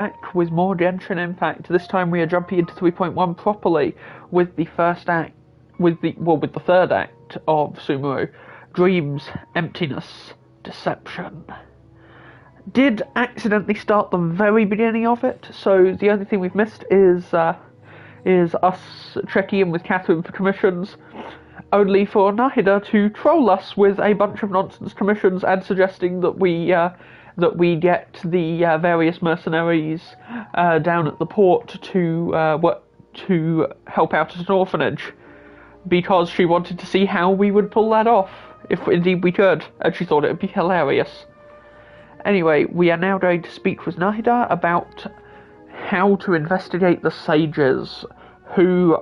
back with more Genshin Impact. This time we are jumping into 3.1 properly with the third act of Sumeru. Dreams, Emptiness, Deception. Did accidentally start the very beginning of it, so the only thing we've missed is us checking in with Catherine for commissions, only for Nahida to troll us with a bunch of nonsense commissions and suggesting that we get the various mercenaries down at the port to help out at an orphanage, because she wanted to see how we would pull that off, if indeed we could, and she thought it would be hilarious. Anyway, we are now going to speak with Nahida about how to investigate the sages, who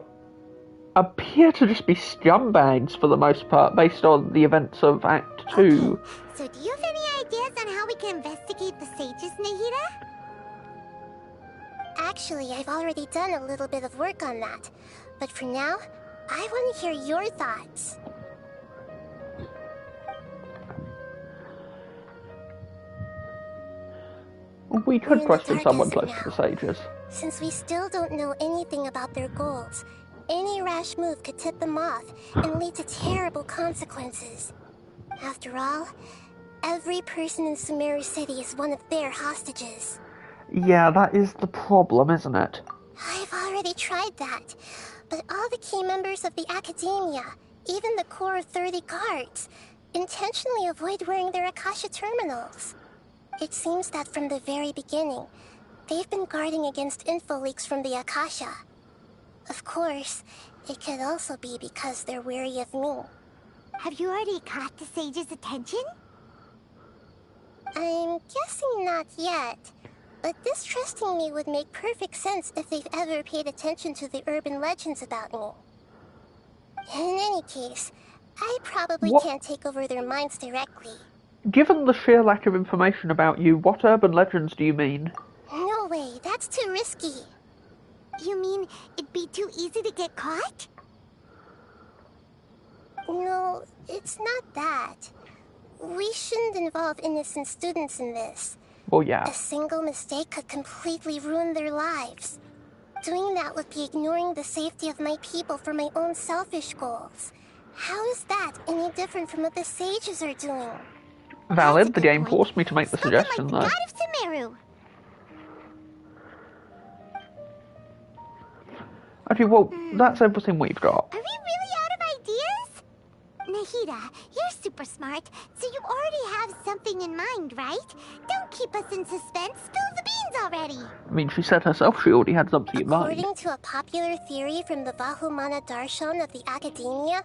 appear to just be scumbags for the most part, based on the events of Act 2. Okay, so do you have any ideas on how we can investigate the sages, Nahida? Actually, I've already done a little bit of work on that. But for now, I want to hear your thoughts. We could question someone close to the sages. Since we still don't know anything about their goals, any rash move could tip them off and lead to terrible consequences. After all, every person in Sumeru City is one of their hostages. Yeah, that is the problem, isn't it? I've already tried that, but all the key members of the Academia, even the core of 30 guards, intentionally avoid wearing their Akasha terminals. It seems that from the very beginning, they've been guarding against info leaks from the Akasha. Of course, it could also be because they're wary of me. Have you already caught the sage's attention? I'm guessing not yet, but distrusting me would make perfect sense if they've ever paid attention to the urban legends about me. In any case, I probably can't take over their minds directly. Given the sheer lack of information about you, what urban legends do you mean? No way, that's too risky. You mean it'd be too easy to get caught? No, it's not that. We shouldn't involve innocent students in this. Well, yeah. A single mistake could completely ruin their lives. Doing that would be ignoring the safety of my people for my own selfish goals. How is that any different from what the sages are doing? Valid, the game forced me to make the suggestion, though. God of Sumeru. Okay, well, that's everything we've got. Are we really out of ideas? Nahida, you're super smart, so you already have something in mind, right? Don't keep us in suspense. Spill the beans already. I mean, she said herself she already had something in mind. According to a popular theory from the Vahumana Darshan of the Academia,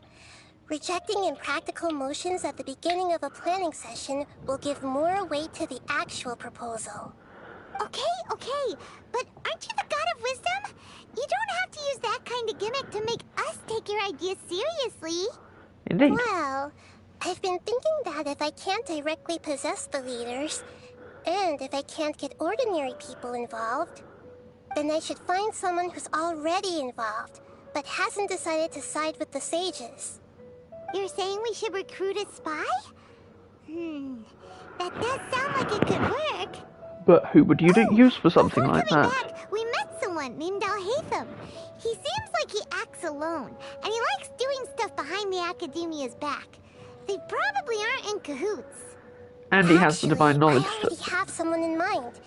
rejecting impractical motions at the beginning of a planning session will give more weight to the actual proposal. Okay, but aren't you the god of wisdom? You don't have to use that kind of gimmick to make us take your ideas seriously. Indeed. Well, I've been thinking that if I can't directly possess the leaders, and if I can't get ordinary people involved, then I should find someone who's already involved, but hasn't decided to side with the sages. You're saying we should recruit a spy? That does sound like it could work. But who would you use for something like that? Back, we met someone named Al-Haytham. He seems like he acts alone, and he likes doing stuff behind the Academia's back. They probably aren't in cahoots. And he has the divine knowledge. I already have someone in mind.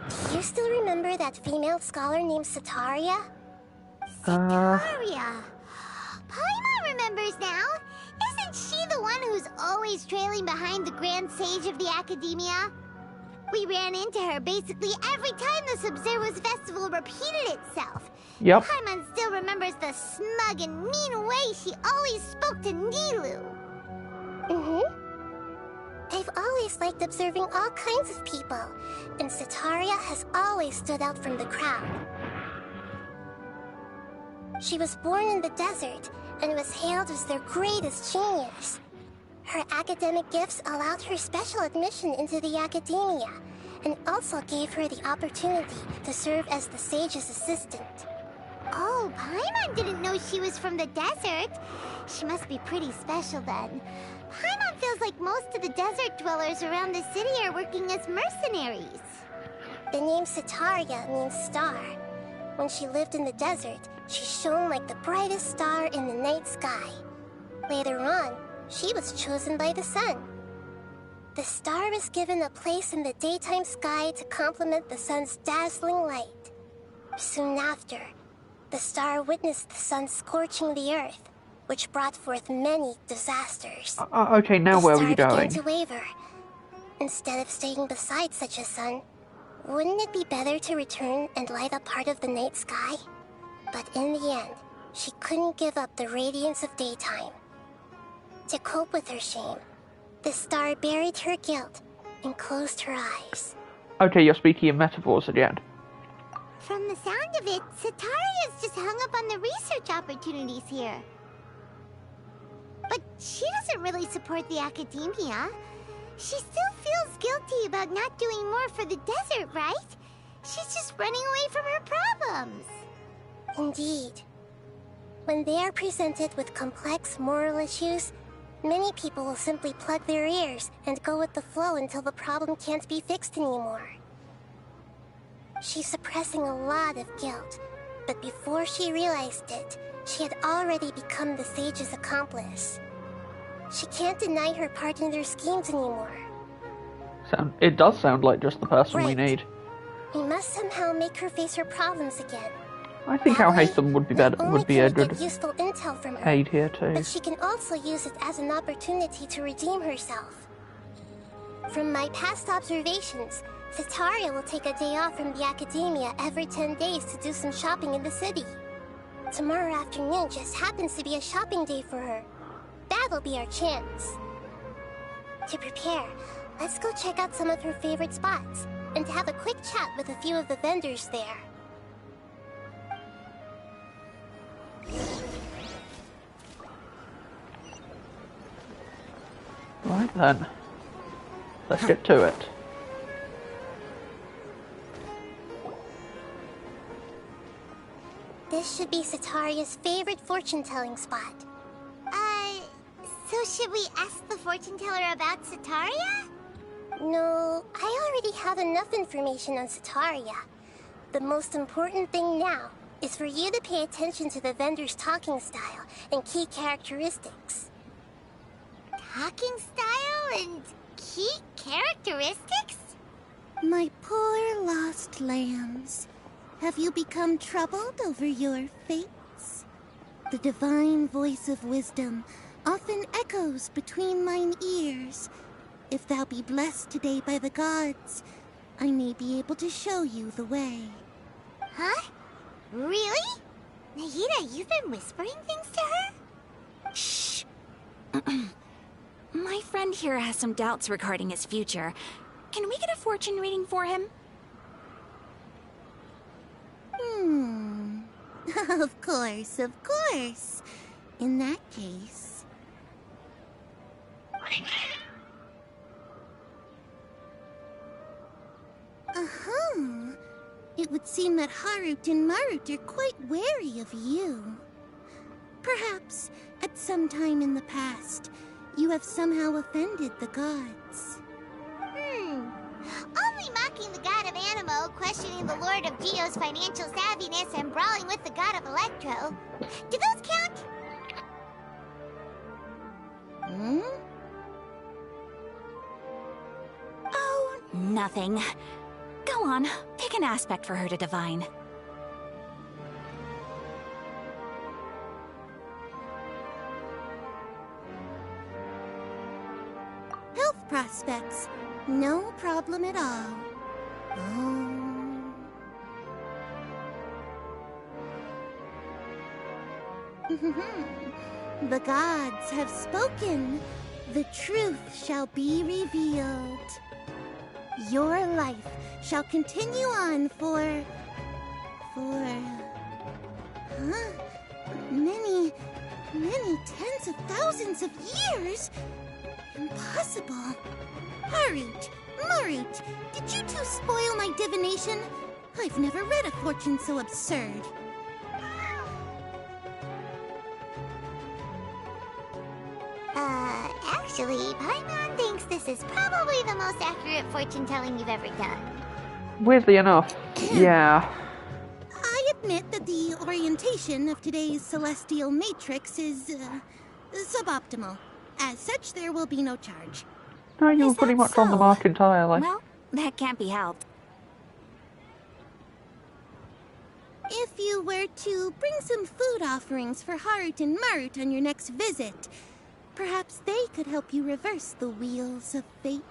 Do you still remember that female scholar named Sataria? Sataria. Paimon remembers now. Isn't she the one who's always trailing behind the Grand Sage of the Academia? We ran into her basically every time the Sub-Zero's festival repeated itself. Yep. Paimon still remembers the smug and mean way she always spoke to Nilou. I've always liked observing all kinds of people, and Sataria has always stood out from the crowd. She was born in the desert, and was hailed as their greatest genius. Her academic gifts allowed her special admission into the Academia, and also gave her the opportunity to serve as the sage's assistant. Oh, Paimon didn't know she was from the desert. She must be pretty special then. Paimon feels like most of the desert dwellers around the city are working as mercenaries. The name Setaria means star. When she lived in the desert, she shone like the brightest star in the night sky. Later on, she was chosen by the sun. The star was given a place in the daytime sky to complement the sun's dazzling light. Soon after, the star witnessed the sun scorching the earth, which brought forth many disasters. Okay, now where are you The star going? began to waver. Instead of staying beside such a sun, wouldn't it be better to return and light up part of the night sky? But in the end, she couldn't give up the radiance of daytime. To cope with her shame, the star buried her guilt and closed her eyes. Okay, you're speaking in metaphors again. From the sound of it, Setaria's just hung up on the research opportunities here. But she doesn't really support the academia. She still feels guilty about not doing more for the desert, right? She's just running away from her problems. Indeed. When they are presented with complex moral issues, many people will simply plug their ears and go with the flow until the problem can't be fixed anymore. She's suppressing a lot of guilt, but before she realized it, she had already become the sage's accomplice. She can't deny her part in their schemes anymore. It does sound like just the person we Right. need. We must somehow make her face her problems again. I think That Al way, Haytham would be not better, only would be can a we good get useful intel from her, aid here too. but she can also use it as an opportunity to redeem herself. From my past observations, Setaria will take a day off from the academia every 10 days to do some shopping in the city. Tomorrow afternoon just happens to be a shopping day for her. That'll be our chance. To prepare, let's go check out some of her favorite spots and have a quick chat with a few of the vendors there. Right then. Let's get to it. This should be Setaria's favorite fortune-telling spot. So should we ask the fortune teller about Setaria? No, I already have enough information on Setaria. The most important thing now is for you to pay attention to the vendor's talking style and key characteristics. Talking style and key characteristics? My poor lost lambs, have you become troubled over your fates? The divine voice of wisdom often echoes between mine ears. If thou be blessed today by the gods, I may be able to show you the way. Huh? Really? Nahida, you've been whispering things to her? Shh. My friend here has some doubts regarding his future. Can we get a fortune reading for him? Of course, of course. In that case... It would seem that Harut and Marut are quite wary of you. Perhaps, at some time in the past, you have somehow offended the gods. Only mocking the god of Animo, questioning the lord of Geo's financial savviness, and brawling with the god of Electro. Do those count? Oh, nothing. Go on, pick an aspect for her to divine. Health prospects. No problem at all. The gods have spoken. The truth shall be revealed. Your life shall continue on for... many tens of thousands of years? Impossible. Harut, Marut, did you two spoil my divination? I've never read a fortune so absurd. Actually, Paimon thinks this is probably the most accurate fortune-telling you've ever done. Weirdly enough, yeah. I admit that the orientation of today's celestial matrix is suboptimal. As such, there will be no charge. No, you were Is pretty that much on the so? mark entirely. Well, that can't be helped. If you were to bring some food offerings for Heart and Mart on your next visit, perhaps they could help you reverse the wheels of fate.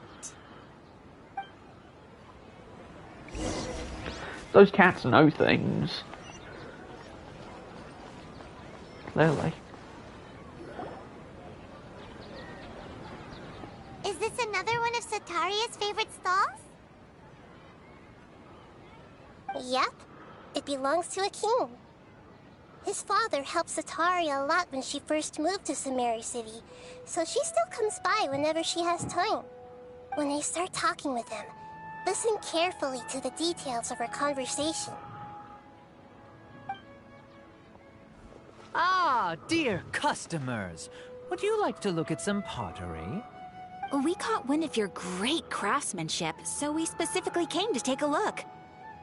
Those cats know things. Clearly. Is this another one of Sataria's favorite stalls? Yep. It belongs to a king. His father helped Sataria a lot when she first moved to Samari City, so she still comes by whenever she has time. When I start talking with him, listen carefully to the details of our conversation. Ah, dear customers. Would you like to look at some pottery? We caught wind of your great craftsmanship, so we specifically came to take a look.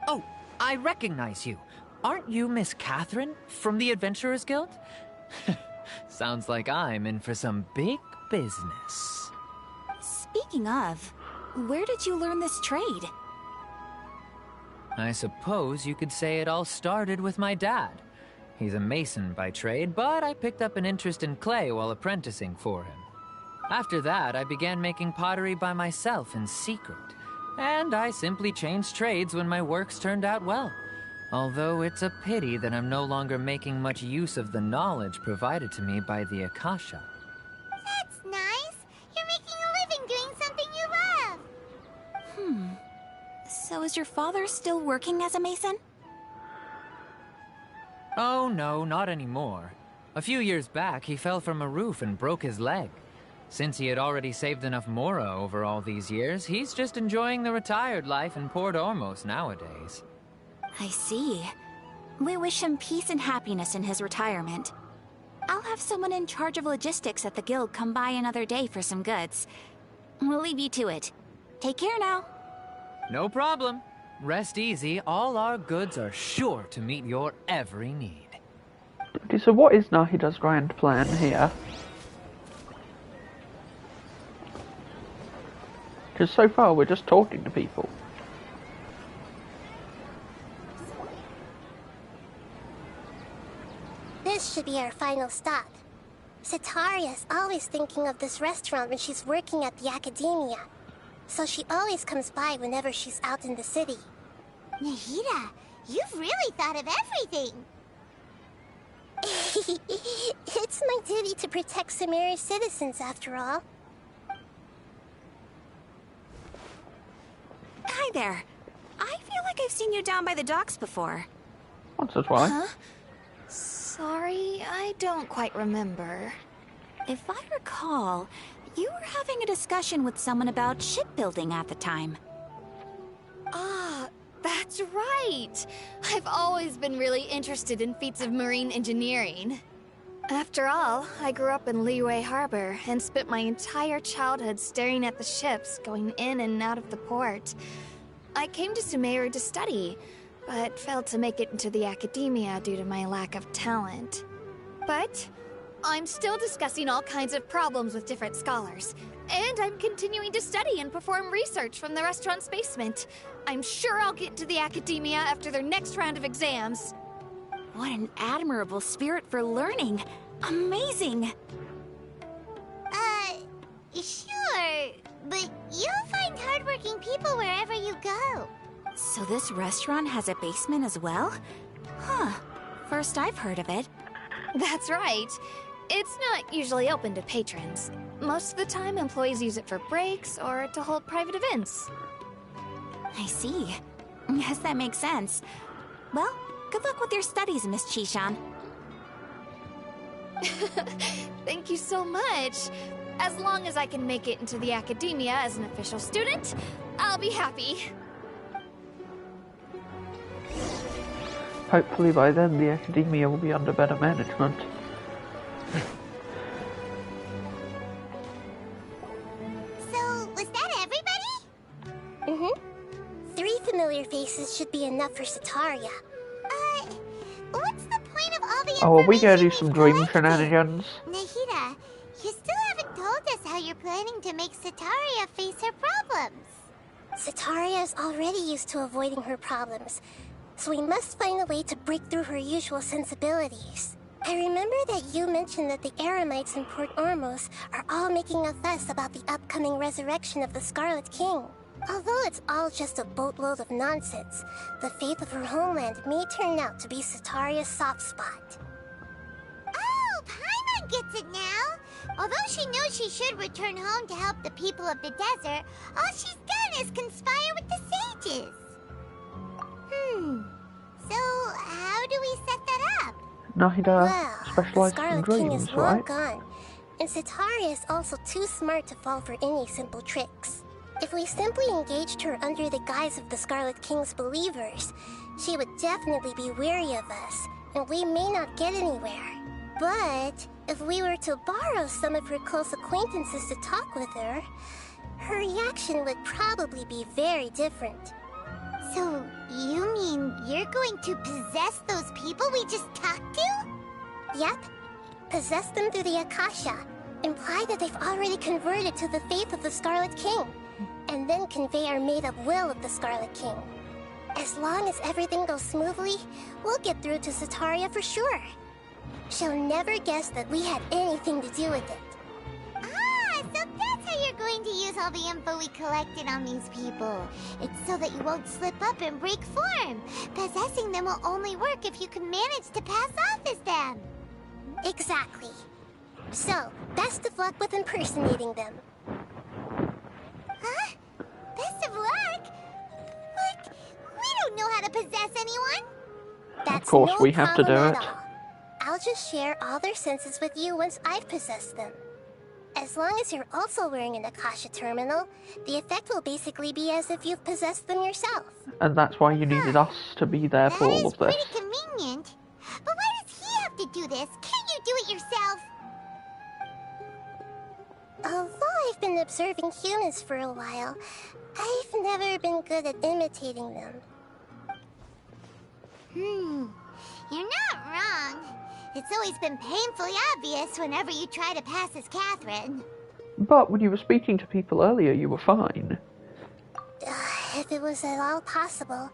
Oh, I recognize you. Aren't you Miss Catherine from the Adventurers Guild? Sounds like I'm in for some big business. Speaking of, where did you learn this trade? I suppose you could say it all started with my dad. He's a mason by trade, but I picked up an interest in clay while apprenticing for him. After that, I began making pottery by myself in secret. And I simply changed trades when my works turned out well. Although it's a pity that I'm no longer making much use of the knowledge provided to me by the Akasha. That's nice. You're making a living doing something you love. So is your father still working as a mason? Oh no, not anymore. A few years back, he fell from a roof and broke his leg. Since he had already saved enough Mora over all these years, he's just enjoying the retired life in Port Ormos nowadays. I see. We wish him peace and happiness in his retirement. I'll have someone in charge of logistics at the guild come by another day for some goods. We'll leave you to it. Take care now. No problem. Rest easy, all our goods are sure to meet your every need. Okay, so what is Nahida's grand plan here? Because so far we're just talking to people. This should be our final stop. Sataria's always thinking of this restaurant when she's working at the academia, so she always comes by whenever she's out in the city. Nahida, you've really thought of everything. It's my duty to protect Samari's citizens, after all. Hi there. I feel like I've seen you down by the docks before. Once or twice. Huh? Sorry, I don't quite remember. If I recall, you were having a discussion with someone about shipbuilding at the time. Ah, that's right! I've always been really interested in feats of marine engineering. After all, I grew up in Liyue Harbor and spent my entire childhood staring at the ships going in and out of the port. I came to Sumeru to study, but failed to make it into the academia due to my lack of talent. But I'm still discussing all kinds of problems with different scholars, and I'm continuing to study and perform research from the restaurant's basement. I'm sure I'll get to the academia after their next round of exams. What an admirable spirit for learning. Amazing! Sure, but you'll find hardworking people wherever you go. So this restaurant has a basement as well? Huh. First I've heard of it. That's right. It's not usually open to patrons. Most of the time, employees use it for breaks or to hold private events. I see. Yes, that makes sense. Well, good luck with your studies, Miss Chishan. Thank you so much. As long as I can make it into the academia as an official student, I'll be happy. Hopefully by then the academia will be under better management. So, was that everybody? Mm-hmm. 3 familiar faces Setaria. What's the point of all the Oh, are we gonna do information some you've dream collected? shenanigans? Nahida, you still haven't told us how you're planning to make Setaria face her problems. Setaria is already used to avoiding her problems, so we must find a way to break through her usual sensibilities. I remember that you mentioned that the Eremites in Port Ormos are all making a fuss about the upcoming resurrection of the Scarlet King. Although it's all just a boatload of nonsense, the fate of her homeland may turn out to be Setaria's soft spot. Oh, Paimon gets it now! Although she knows she should return home to help the people of the desert, all she's done is conspire with the sages. So how do we set that up? Nahida Well, the specializes in Scarlet King dreams, is long right? gone, and Setaria is also too smart to fall for any simple tricks. If we simply engaged her under the guise of the Scarlet King's believers, she would definitely be wary of us, and we may not get anywhere. But if we were to borrow some of her close acquaintances to talk with her, her reaction would probably be very different. So, you mean you're going to possess those people we just talked to? Yep. Possess them through the Akasha. Imply that they've already converted to the faith of the Scarlet King. And then convey our made-up will of the Scarlet King. As long as everything goes smoothly, we'll get through to Setaria for sure. She'll never guess that we had anything to do with it. Ah, so that's how you're going to use all the info we collected on these people. It's so that you won't slip up and break form. Possessing them will only work if you can manage to pass off as them. Exactly. So, best of luck with impersonating them. Huh? Best of luck? But we don't know how to possess anyone. That's Of course, no we have to do problem it. at all. I'll just share all their senses with you once I've possessed them. As long as you're also wearing an Akasha terminal, the effect will basically be as if you've possessed them yourself. And that's why you needed us to be there for That all is of this. pretty convenient. But why does he have to do this? Can't you do it yourself? Although I've been observing humans for a while, I've never been good at imitating them. You're not wrong. It's always been painfully obvious whenever you try to pass as Catherine. But when you were speaking to people earlier, you were fine. If it was at all possible,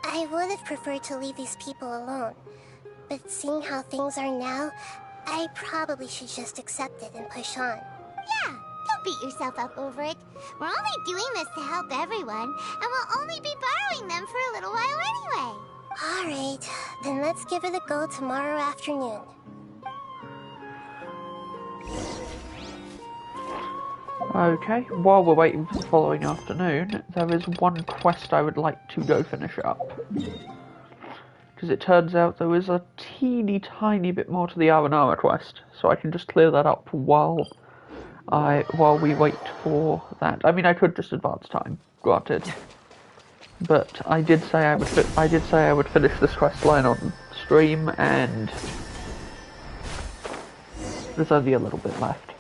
I would have preferred to leave these people alone. But seeing how things are now, I probably should just accept it and push on. Yeah, don't beat yourself up over it. We're only doing this to help everyone, and we'll only be borrowing them for a little while anyway. Alright, then let's give it a go tomorrow afternoon. Okay, while we're waiting for the following afternoon, there is one quest I would like to go finish up. Because it turns out there is a teeny tiny bit more to the Aranara quest, so I can just clear that up while we wait for that. I mean, I could just advance time, granted. But I did say I would finish this quest line on stream, and there's only a little bit left.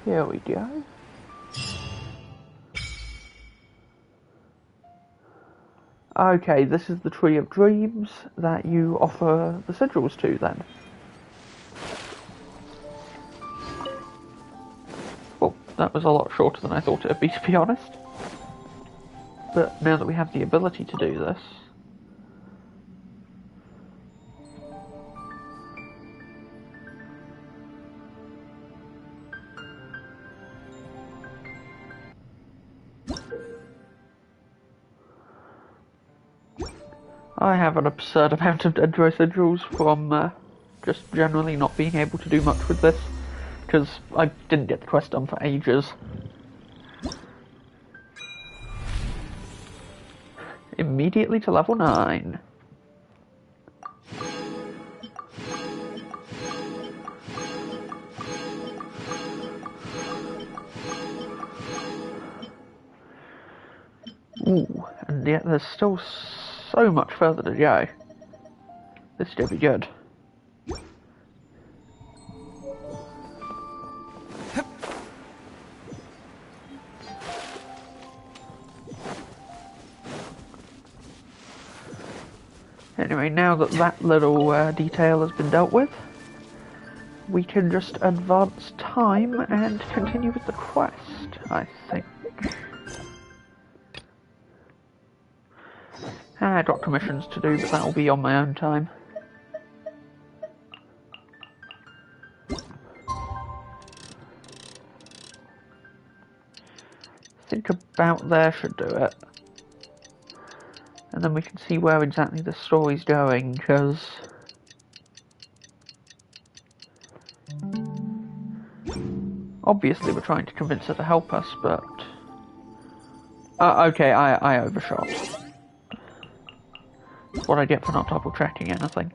Here we go. Okay, this is the Tree of Dreams that you offer the sigils to, then. Well, that was a lot shorter than I thought it would be, to be honest. But now that we have the ability to do this... I have an absurd amount of Dendro sigils from just generally not being able to do much with this, because I didn't get the quest done for ages. Immediately to level 9. Ooh, and yet there's still so much further to go. This should be good. Anyway, now that that little detail has been dealt with, we can just advance time and continue with the quest, I think. I've got commissions to do, but that'll be on my own time. I think about there should do it. And then we can see where exactly the story's going, because... obviously we're trying to convince her to help us, but... okay, I overshot. That's what I get for not double checking anything.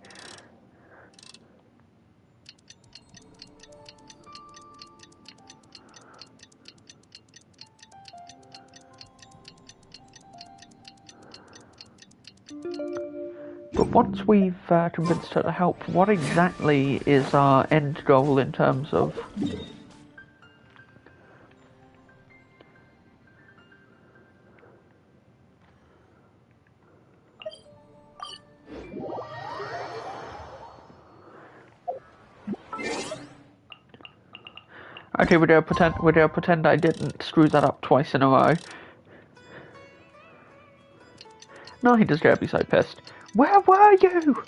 But once we've convinced her to help, what exactly is our end goal in terms of... Okay, we're gonna pretend I didn't screw that up twice in a row. No, he just gonna be so pissed. Where were you?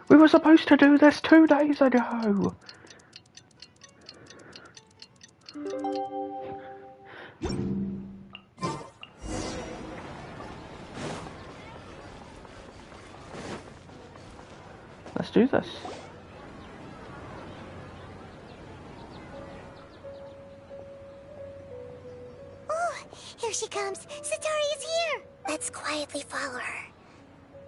We were supposed to do this 2 days ago. Let's do this. Here she comes! Satori is here! Let's quietly follow her.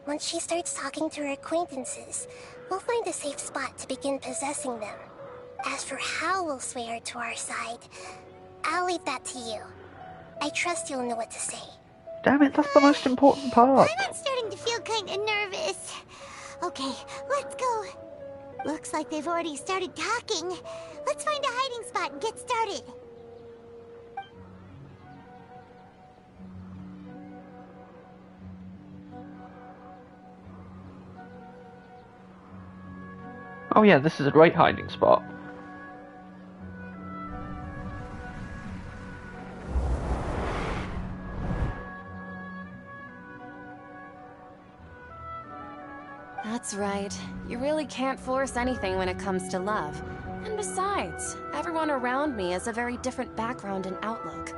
Once she starts talking to her acquaintances, we'll find a safe spot to begin possessing them. As for how we'll sway her to our side, I'll leave that to you. I trust you'll know what to say. Damn it, that's the most important part. I'm starting to feel kind of nervous. Okay, let's go. Looks like they've already started talking. Let's find a hiding spot and get started. Oh yeah, this is a great hiding spot. That's right. You really can't force anything when it comes to love. And besides, everyone around me has a very different background and outlook.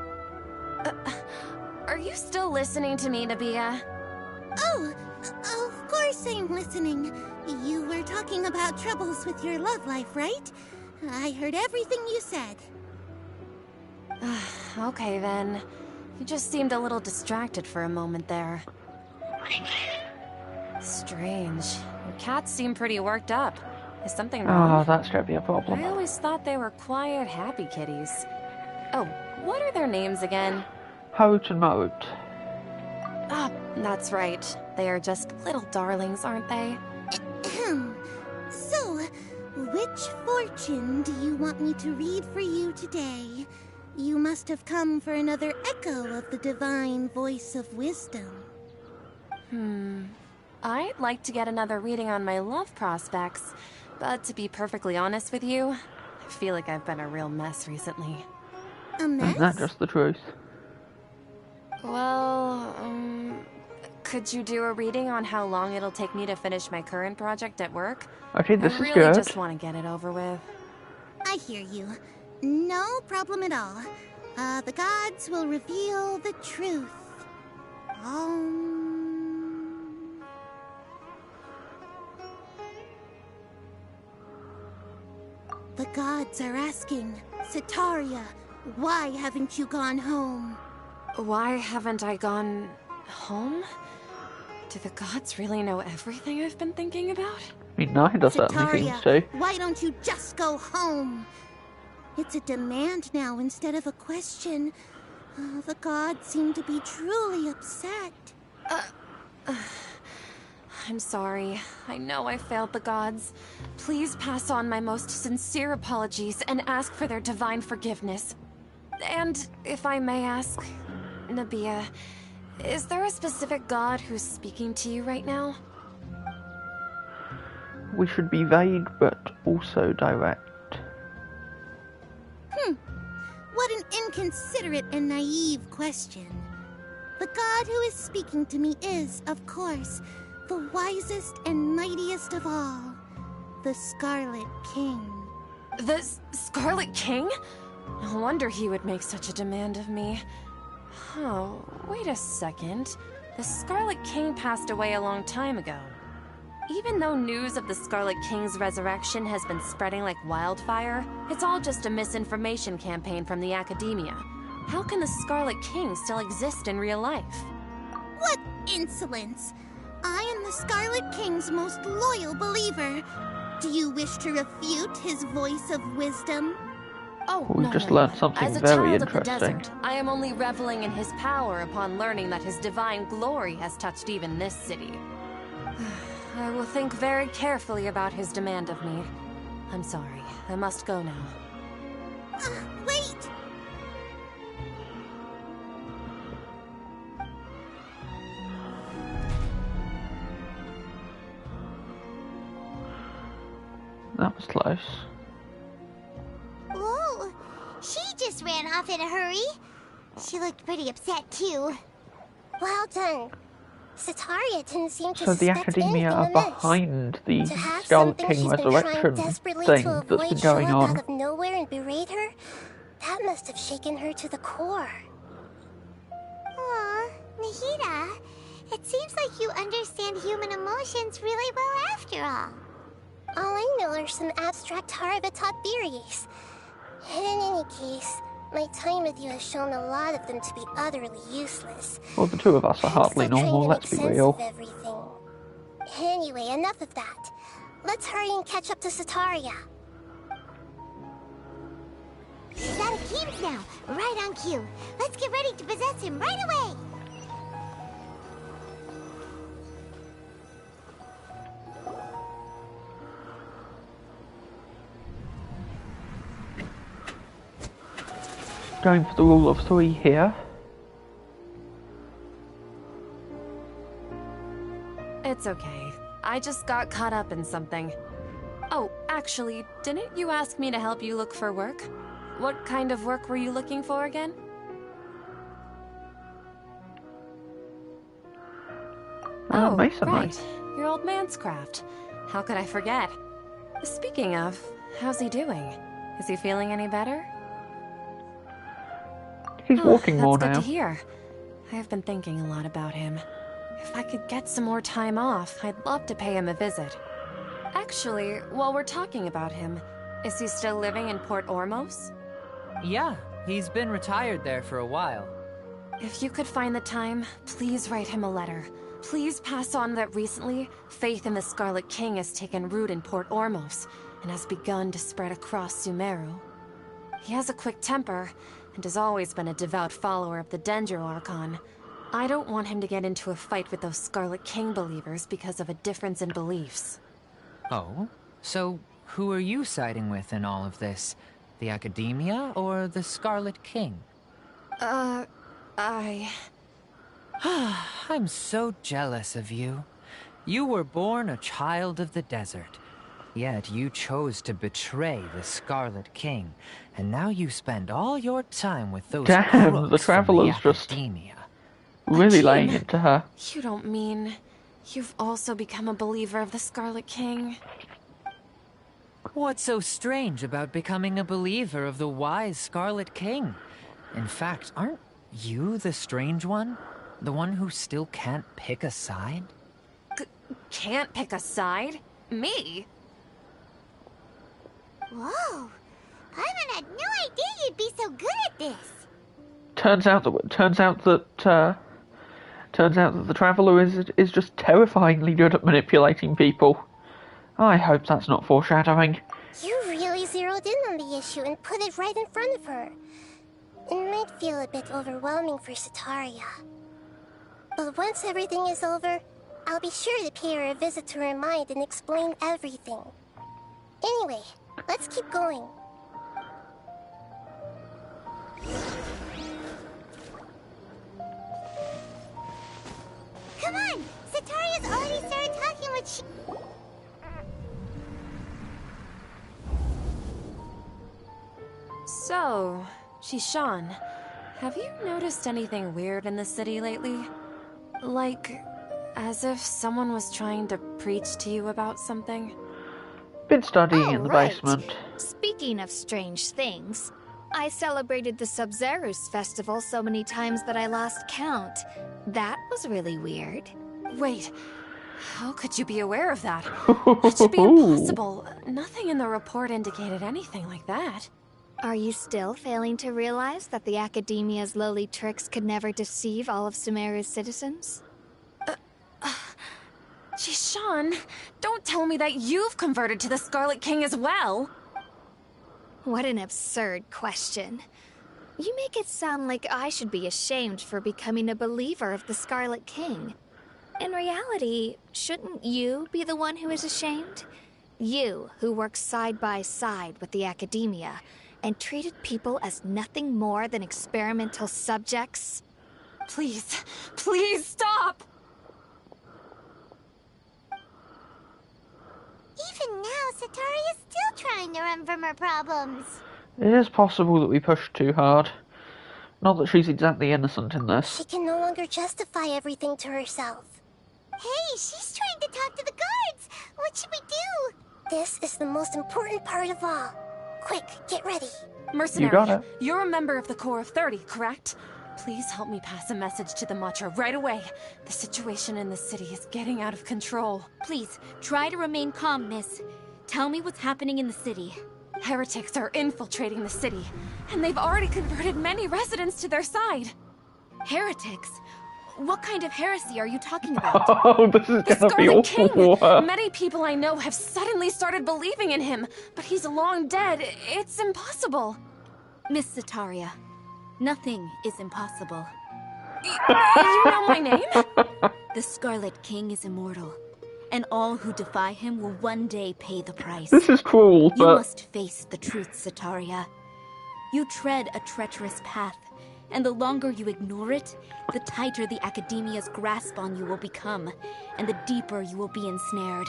Are you still listening to me, Nabia? Oh, of course I'm listening. You were talking about troubles with your love life, right? I heard everything you said. Okay then. You just seemed a little distracted for a moment there. Strange. Your cats seem pretty worked up. Is something wrong? Oh, that's gonna be a problem. I always thought they were quiet, happy kitties. Oh, what are their names again? Hoot and Moat. Ah, that's right. They are just little darlings, aren't they? So, which fortune do you want me to read for you today? You must have come for another echo of the divine voice of wisdom. I'd like to get another reading on my love prospects, but to be perfectly honest with you, I feel like I've been a real mess recently. A mess? Isn't that just the truth? Well, could you do a reading on how long it'll take me to finish my current project at work? Okay, this I is really good. just want to get it over with. I hear you. No problem at all. The gods will reveal the truth. The gods are asking, Sataria, why haven't you gone home? Why haven't I gone home? Do the gods really know everything I've been thinking about? I mean, neither certainly seems to. Why don't you just go home? It's a demand now instead of a question. The gods seem to be truly upset. I'm sorry. I know I failed the gods. Please pass on my most sincere apologies and ask for their divine forgiveness. And if I may ask, Nabia, is there a specific god who's speaking to you right now? we should be vague but also direct. What an inconsiderate and naive question. The god who is speaking to me is, of course, the wisest and mightiest of all, the Scarlet King. The Scarlet King? No wonder he would make such a demand of me. Oh, wait a second. The Scarlet King passed away a long time ago. Even though news of the Scarlet King's resurrection has been spreading like wildfire, it's all just a misinformation campaign from the Academia. How can the Scarlet King still exist in real life? What insolence! I am the Scarlet King's most loyal believer. Do you wish to refute his voice of wisdom? Oh, We no, just no. learned something As a very child of the interesting. desert, I am only reveling in his power upon learning that his divine glory has touched even this city. I will think very carefully about his demand of me. I'm sorry. I must go now. Wait! That was close. Whoa! She just ran off in a hurry. She looked pretty upset, too. Well done. Sataria didn't seem to So the suspect Academia anything are amiss. behind the To have Scarlet something King she's been trying resurrection desperately thing to that's been avoid going show up on. out of nowhere and berate her, that must have shaken her to the core. Aw, Nahida, it seems like you understand human emotions really well after all. All I know are some abstract Haravatot theories. And in any case, my time with you has shown a lot of them to be utterly useless. Well, the two of us are hardly I'm still trying normal, to let's make be sense real. of everything. Anyway, enough of that. Let's hurry and catch up to Sataria. He's out of games now, right on cue. Let's get ready to possess him right away. Going for the rule of three here. It's okay. I just got caught up in something. Oh, actually, didn't you ask me to help you look for work? What kind of work were you looking for again? Oh, Masonry. right. Your old man's craft. How could I forget? Speaking of, how's he doing? Is he feeling any better? He's walking more That's good now. to hear. I have been thinking a lot about him. If I could get some more time off, I'd love to pay him a visit. Actually, while we're talking about him, is he still living in Port Ormos? Yeah, he's been retired there for a while. If you could find the time, please write him a letter. Please pass on that recently, faith in the Scarlet King has taken root in Port Ormos and has begun to spread across Sumeru. He has a quick temper and has always been a devout follower of the Dendro Archon. I don't want him to get into a fight with those Scarlet King believers because of a difference in beliefs. Oh? So, who are you siding with in all of this? The Academia or the Scarlet King? I'm so jealous of you. You were born a child of the desert. Yet you chose to betray the Scarlet King, and now you spend all your time with those Damn, crooks the from Traveler's just Academia. really laying into her. You don't mean you've also become a believer of the Scarlet King? What's so strange about becoming a believer of the wise Scarlet King? In fact, aren't you the strange one? The one who still can't pick a side? Can't pick a side? Me? Whoa! Paimon had no idea you'd be so good at this. Turns out that the Traveler is just terrifyingly good at manipulating people. I hope that's not foreshadowing. You really zeroed in on the issue and put it right in front of her. It might feel a bit overwhelming for Sataria. But once everything is over, I'll be sure to pay her a visit to her mind and explain everything. Anyway, let's keep going. Come on! Sataria's already started talking with So, Shishan, have you noticed anything weird in the city lately? Like, as if someone was trying to preach to you about something? Been studying in the right. basement. Speaking of strange things, I celebrated the Sub-Zerus festival so many times that I lost count. That was really weird. Wait, how could you be aware of that? That should be impossible. Nothing in the report indicated anything like that. Are you still failing to realize that the Academia's lowly tricks could never deceive all of Sumeru's citizens? Jishan, don't tell me that you've converted to the Scarlet King as well! What an absurd question. You make it sound like I should be ashamed for becoming a believer of the Scarlet King. In reality, shouldn't you be the one who is ashamed? You, who works side by side with the Academia, and treated people as nothing more than experimental subjects? Please, please stop! Even now, Satari is still trying to run from her problems. It is possible that we pushed too hard. Not that she's exactly innocent in this. She can no longer justify everything to herself. Hey, she's trying to talk to the guards. What should we do? This is the most important part of all. Quick, get ready. Mercenary, You got it. You're a member of the Corps of 30, correct? Please help me pass a message to the Matcha right away. The situation in the city is getting out of control. Please, try to remain calm, miss. Tell me what's happening in the city. Heretics are infiltrating the city, and they've already converted many residents to their side. Heretics? What kind of heresy are you talking about? Oh, this is The gonna be Scarlet awful King! for her. Many people I know have suddenly started believing in him, but he's long dead. It's impossible. Miss Sataria, nothing is impossible. You know my name? The Scarlet King is immortal, and all who defy him will one day pay the price. This is cruel, You but must face the truth, Sataria. You tread a treacherous path, and the longer you ignore it, the tighter the Academia's grasp on you will become, and the deeper you will be ensnared.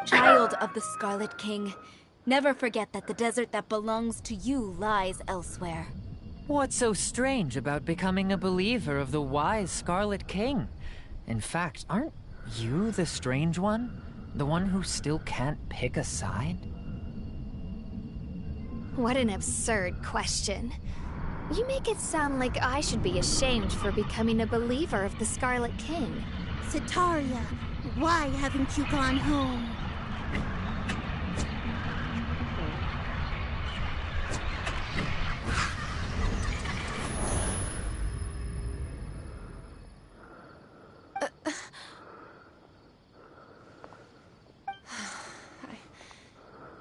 Child of the Scarlet King, never forget that the desert that belongs to you lies elsewhere. What's so strange about becoming a believer of the wise Scarlet King? In fact, aren't you the strange one? The one who still can't pick a side? What an absurd question. You make it sound like I should be ashamed for becoming a believer of the Scarlet King. Sataria, why haven't you gone home?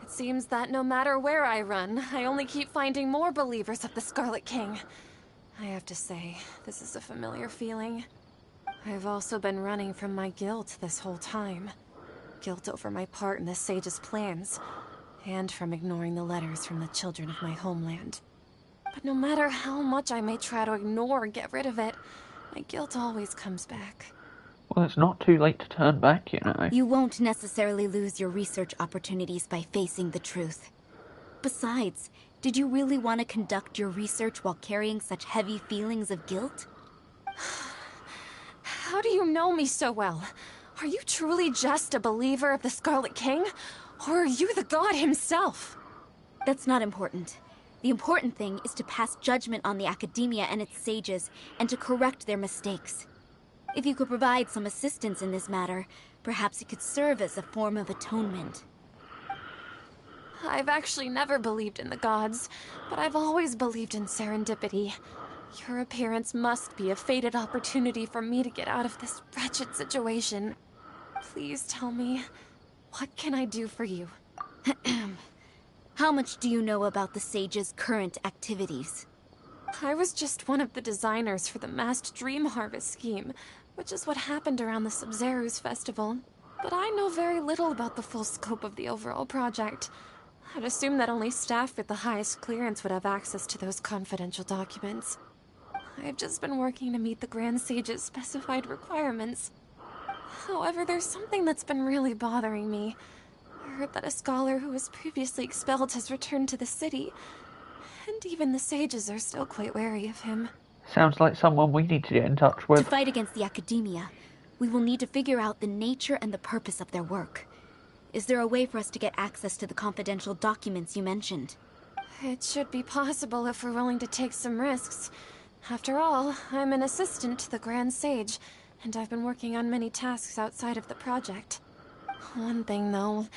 It seems that no matter where I run, I only keep finding more believers of the Scarlet King. I have to say, this is a familiar feeling. I've also been running from my guilt this whole time. Guilt over my part in the Sage's plans, and from ignoring the letters from the children of my homeland. But no matter how much I may try to ignore or get rid of it, my guilt always comes back. well, it's not too late to turn back, you know. You won't necessarily lose your research opportunities by facing the truth. Besides, did you really want to conduct your research while carrying such heavy feelings of guilt? How do you know me so well? Are you truly just a believer of the Scarlet King? Or are you the god himself? That's not important. The important thing is to pass judgment on the Academia and its sages, and to correct their mistakes. If you could provide some assistance in this matter, perhaps it could serve as a form of atonement. I've actually never believed in the gods, but I've always believed in serendipity. Your appearance must be a fated opportunity for me to get out of this wretched situation. Please tell me, what can I do for you? How much do you know about the sage's current activities? I was just one of the designers for the masked dream harvest scheme, which is what happened around the Sub-Zerus festival. But I know very little about the full scope of the overall project. I'd assume that only staff with the highest clearance would have access to those confidential documents. I've just been working to meet the Grand Sage's specified requirements. However, there's something that's been really bothering me. I heard that a scholar who was previously expelled has returned to the city. And even the sages are still quite wary of him. Sounds like someone we need to get in touch To with. fight against the Academia, we will need to figure out the nature and the purpose of their work. Is there a way for us to get access to the confidential documents you mentioned? It should be possible if we're willing to take some risks. After all, I'm an assistant to the Grand Sage, and I've been working on many tasks outside of the project. One thing, though,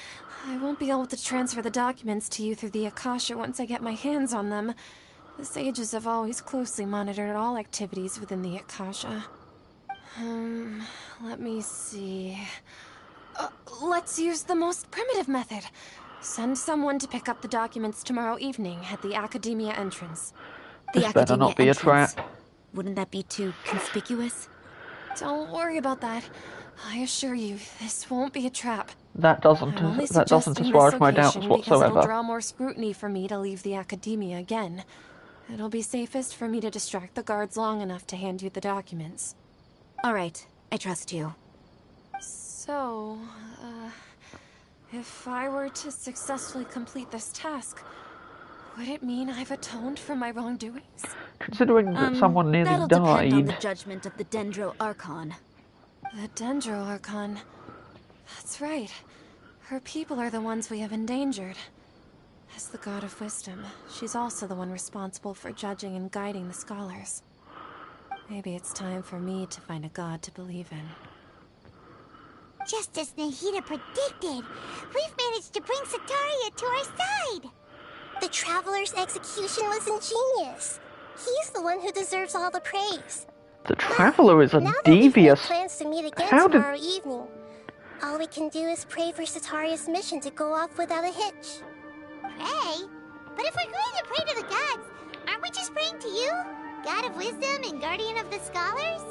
I won't be able to transfer the documents to you through the Akasha once I get my hands on them. The sages have always closely monitored all activities within the Akasha. Let me see... let's use the most primitive method. Send someone to pick up the documents tomorrow evening at the Academia entrance. This better not be a trap. Wouldn't that be too conspicuous? Don't worry about that. I assure you, this won't be a trap. That doesn't assuage my doubts Because whatsoever. it'll draw more scrutiny for me to leave the Academia again. It'll be safest for me to distract the guards long enough to hand you the documents. All right, I trust you. So, if I were to successfully complete this task, would it mean I've atoned for my wrongdoings? Considering that someone nearly That'll depend on the died. judgment of the Dendro Archon. The Dendro Archon. That's right. Her people are the ones we have endangered. As the God of Wisdom, she's also the one responsible for judging and guiding the scholars. Maybe it's time for me to find a god to believe in. Just as Nahida predicted, we've managed to bring Sataria to our side. The Traveler's execution was ingenious. He's the one who deserves all the praise. The Traveler is a Now that we've made devious. plans to meet again How did- tomorrow evening, all we can do is pray for Sataria's mission to go off without a hitch. Pray? But if we're going to pray to the gods, aren't we just praying to you? God of Wisdom and Guardian of the Scholars?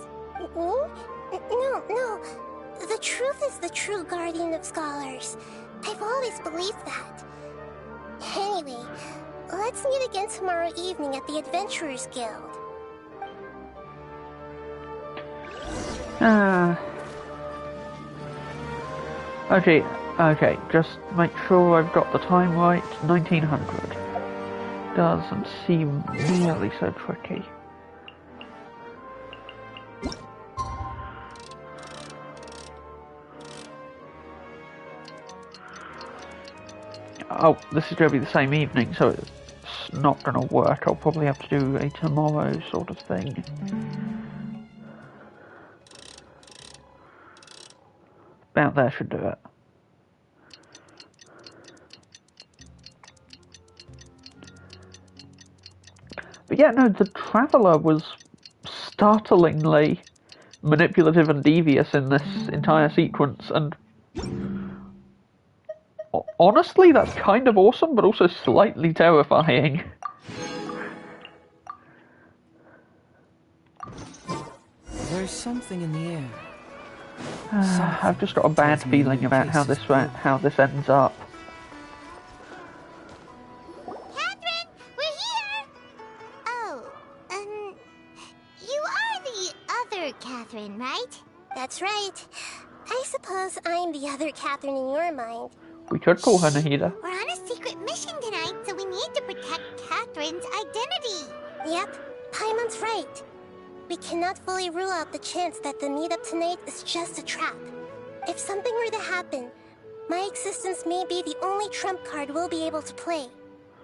No. The truth is the true Guardian of Scholars. I've always believed that. Anyway, let's meet again tomorrow evening at the Adventurers Guild. Okay, just make sure I've got the time right. 1900. Doesn't seem nearly so tricky. Oh, this is going to be the same evening, so it's not going to work. I'll probably have to do a tomorrow sort of thing. About there should do it. But yeah, no, the Traveler was startlingly manipulative and devious in this entire sequence, and honestly, that's kind of awesome, but also slightly terrifying. There's something in the air. I've just got a bad feeling about how this ends up. Catherine, we're here! Oh, you are the other Catherine, right? That's right. I suppose I'm the other Catherine in your mind. We could call her Nahida. We're on a secret mission tonight, so we need to protect Catherine's identity. Yep, Paimon's right. We cannot fully rule out the chance that the meetup tonight is just a trap. If something were to happen, my existence may be the only trump card we'll be able to play.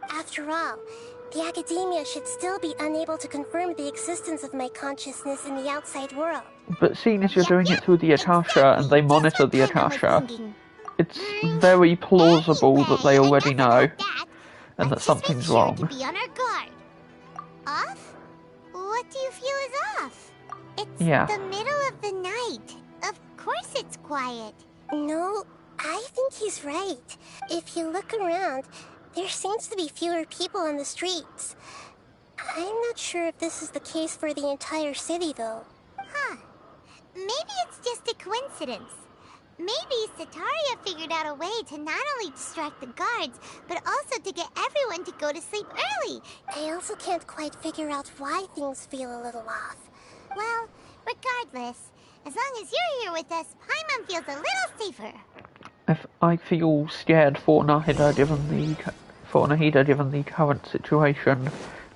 After all, the Academia should still be unable to confirm the existence of my consciousness in the outside world. But seeing as you're doing it through the Akasha and they monitor the Akasha, it's very plausible that they already know and that something's wrong. To be on our guard. Off? What do you feel is off? It's the middle of the night. Of course it's quiet. No, I think he's right. If you look around, there seems to be fewer people on the streets. I'm not sure if this is the case for the entire city, though. Huh. Maybe it's just a coincidence. Maybe Sataria figured out a way to not only distract the guards, but also to get everyone to go to sleep early. I also can't quite figure out why things feel a little off. Well, regardless, as long as you're here with us, Paimon feels a little safer. I feel scared for Nahida given the for Nahida given the current situation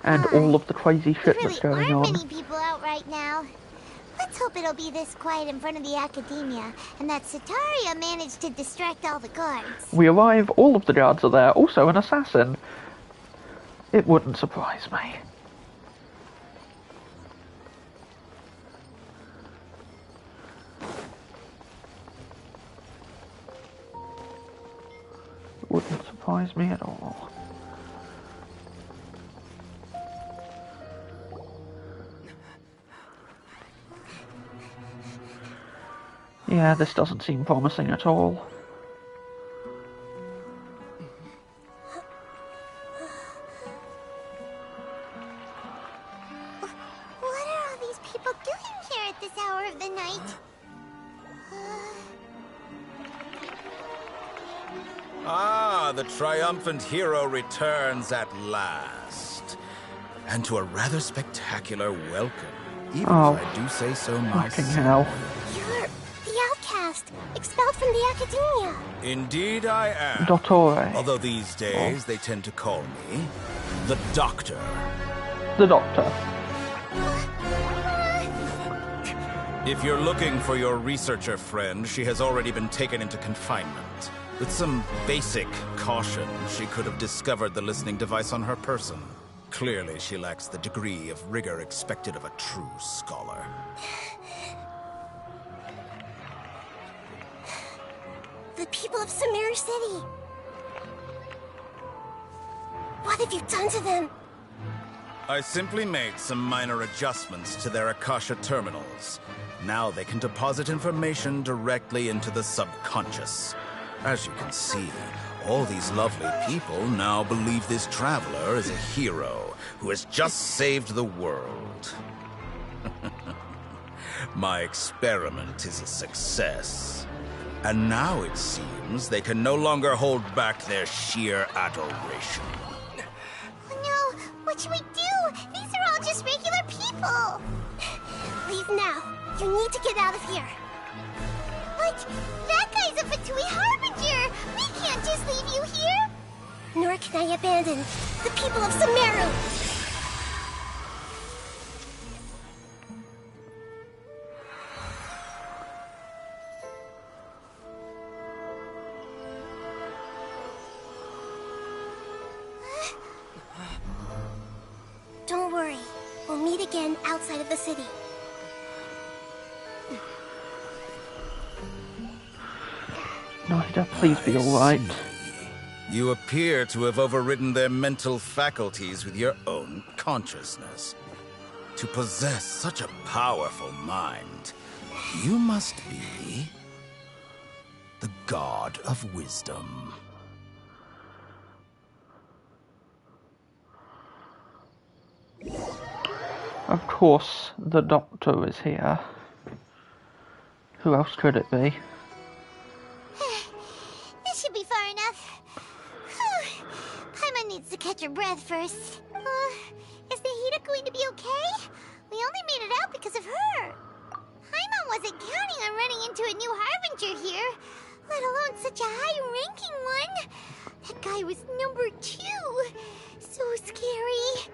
and all of the crazy shit There that's really going aren't on. many people out right now. Let's hope it'll be this quiet in front of the Academia, and that Sataria managed to distract all the guards. We arrive, all of the guards are there, also an assassin. It wouldn't surprise me. It wouldn't surprise me at all. Yeah, this doesn't seem promising at all. What are all these people doing here at this hour of the night? Ah, the triumphant hero returns at last. And to a rather spectacular welcome, even if I do say so myself. Fucking hell. You're the outcast, expelled from the Academia. Indeed I am. Dottore. Although these days they tend to call me the Doctor. The Doctor. If you're looking for your researcher friend, she has already been taken into confinement. With some basic caution, she could have discovered the listening device on her person. Clearly, she lacks the degree of rigor expected of a true scholar. The people of Sumeru City. What have you done to them? I simply made some minor adjustments to their Akasha terminals. Now they can deposit information directly into the subconscious. As you can see, all these lovely people now believe this traveler is a hero who has just saved the world. My experiment is a success. And now it seems they can no longer hold back their sheer adoration. No, what should we do? These are all just regular people. Leave now. You need to get out of here. But that guy's a Fatui Harbinger. We can't just leave you here. Nor can I abandon the people of Sumeru. Don't worry. We'll meet again outside of the city. Nahida, please be alright. You appear to have overridden their mental faculties with your own consciousness. To possess such a powerful mind, you must be the god of wisdom. Of course, the Doctor is here. Who else could it be? This should be far enough. Paimon needs to catch her breath first. Is Nahida going to be okay? We only made it out because of her. Paimon wasn't counting on running into a new Harbinger here, let alone such a high-ranking one. That guy was number 2. So scary.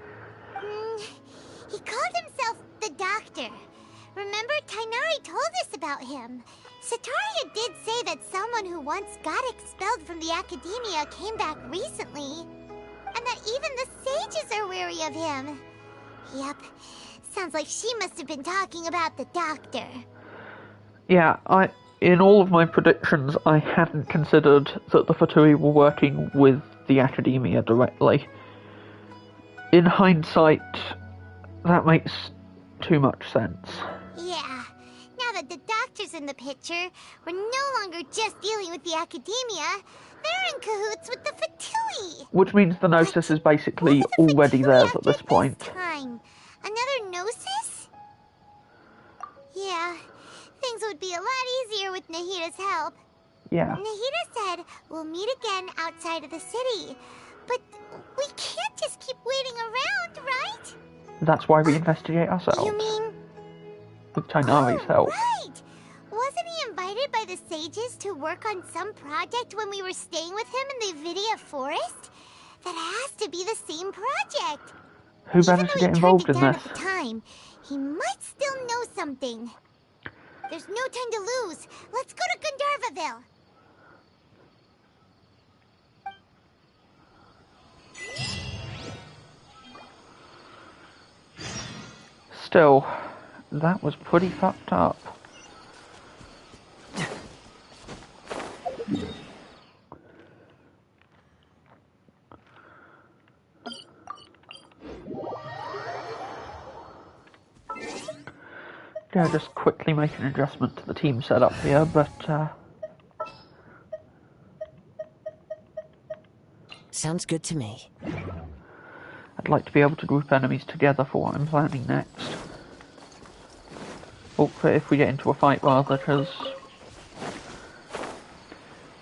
He called himself the Doctor. Remember, Tainari told us about him. Sataria did say that someone who once got expelled from the Academia came back recently. And that even the sages are wary of him. Yep. Sounds like she must have been talking about the Doctor. Yeah, in all of my predictions, I hadn't considered that the Fatui were working with the Academia directly. In hindsight, that makes too much sense. Yeah. Now that the Doctor's in the picture, we're no longer just dealing with the Academia. They're in cahoots with the Fatui. Which means the Gnosis is basically already theirs at this point. Time. Another Gnosis? Yeah. Things would be a lot easier with Nahida's help. Yeah. Nahida said we'll meet again outside of the city. But we can't just keep waiting around, right? That's why we investigate ourselves. You mean... With Tainari's help. Right! Wasn't he invited by the sages to work on some project when we were staying with him in the Vidia forest? That has to be the same project. Who managed to get involved in this? At the time, he might still know something. There's no time to lose. Let's go to Gandharvaville. Still, that was pretty fucked up. Yeah, just quickly make an adjustment to the team setup here, but Sounds good to me. I'd like to be able to group enemies together for what I'm planning next. Or for if we get into a fight rather, because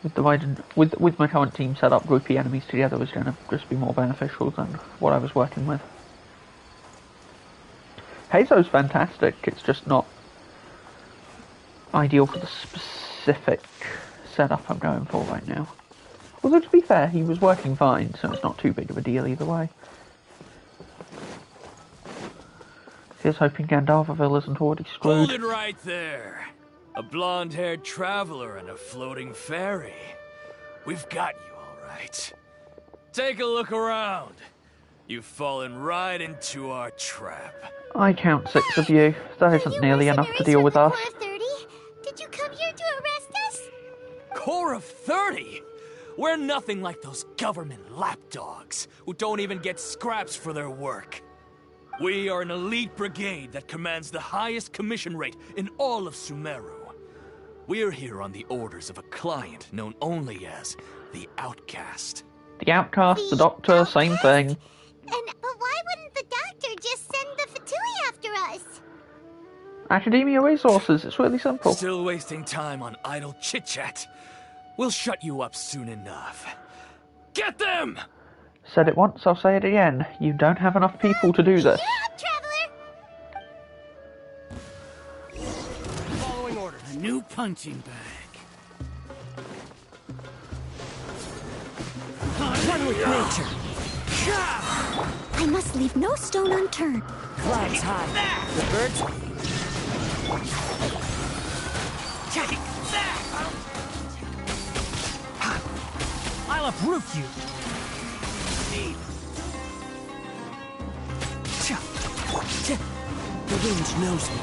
with my current team setup, grouping enemies together was going to just be more beneficial than what I was working with. Hazo's fantastic, it's just not ideal for the specific setup I'm going for right now. Although to be fair, he was working fine, so it's not too big of a deal either way. Here's hoping Gandharvaville isn't already screwed. Hold it right there! A blonde-haired traveler and a floating fairy. We've got you all right. Take a look around. You've fallen right into our trap. I count 6 of you. That isn't nearly enough to deal with us. Did you come here to arrest us? Core of 30? We're nothing like those government lapdogs who don't even get scraps for their work. We are an elite brigade that commands the highest commission rate in all of Sumeru. We're here on the orders of a client known only as the Outcast. The Outcast, the Doctor, same thing. But why wouldn't the Doctor just send the Fatui after us? Academia resources, it's really simple. Still wasting time on idle chit-chat. We'll shut you up soon enough. Get them! Said it once, I'll say it again. You don't have enough people to do this. Yeah, Traveler! Following order. A new punching bag. One with nature. I must leave no stone unturned. Clouds high. The birds. I'll uproot you. The wind knows me.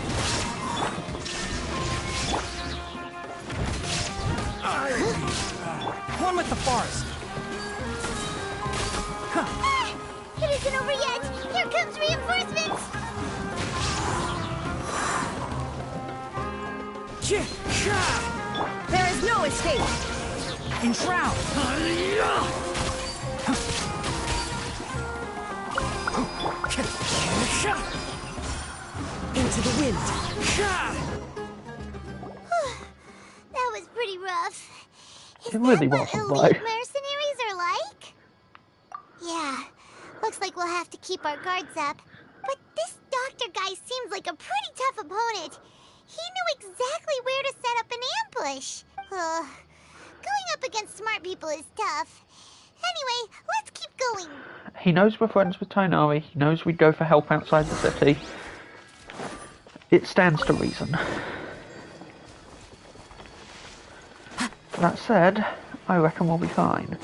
One with the forest. It isn't over yet! Here comes reinforcements! There is no escape. Enshroud. Into the wind. That was pretty rough. It really wasn't, though. Elite mercenaries are like? Yeah, looks like we'll have to keep our guards up. But this doctor guy seems like a pretty tough opponent. He knew exactly where to set up an ambush. Going up against smart people is tough. Anyway, let's keep going. He knows we're friends with Tainari. He knows we'd go for help outside the city. It stands to reason. That said, I reckon we'll be fine.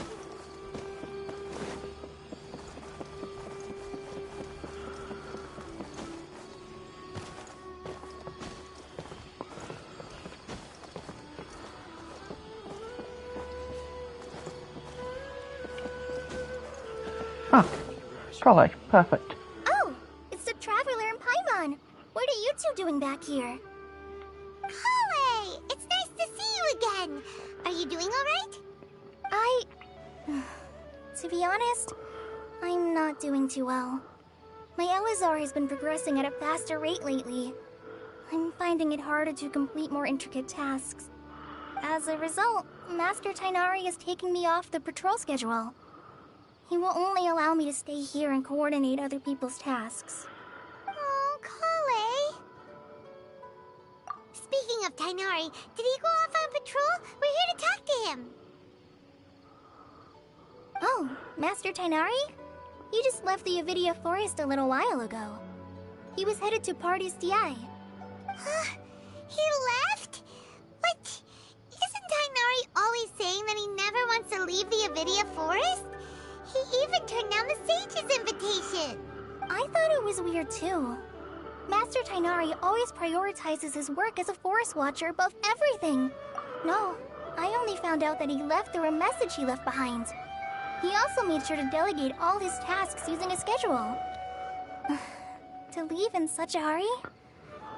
Ah, Kale, perfect. Oh, it's the Traveler and Paimon. What are you two doing back here? Kale, it's nice to see you again. Are you doing all right? To be honest, I'm not doing too well. My Elazar has been progressing at a faster rate lately. I'm finding it harder to complete more intricate tasks. As a result, Master Tainari is taking me off the patrol schedule. He will only allow me to stay here and coordinate other people's tasks. Oh, Kale. Speaking of Tainari, did he go off on patrol? We're here to talk to him. Oh, Master Tainari? He just left the Avidia Forest a little while ago. He was headed to Party's DI. He left? What? Isn't Tainari always saying that he never wants to leave the Avidia Forest? He even turned down the Sage's invitation. I thought it was weird too. Master Tainari always prioritizes his work as a forest watcher above everything. No, I only found out that he left through a message he left behind. He also made sure to delegate all his tasks using a schedule. To leave in such a hurry?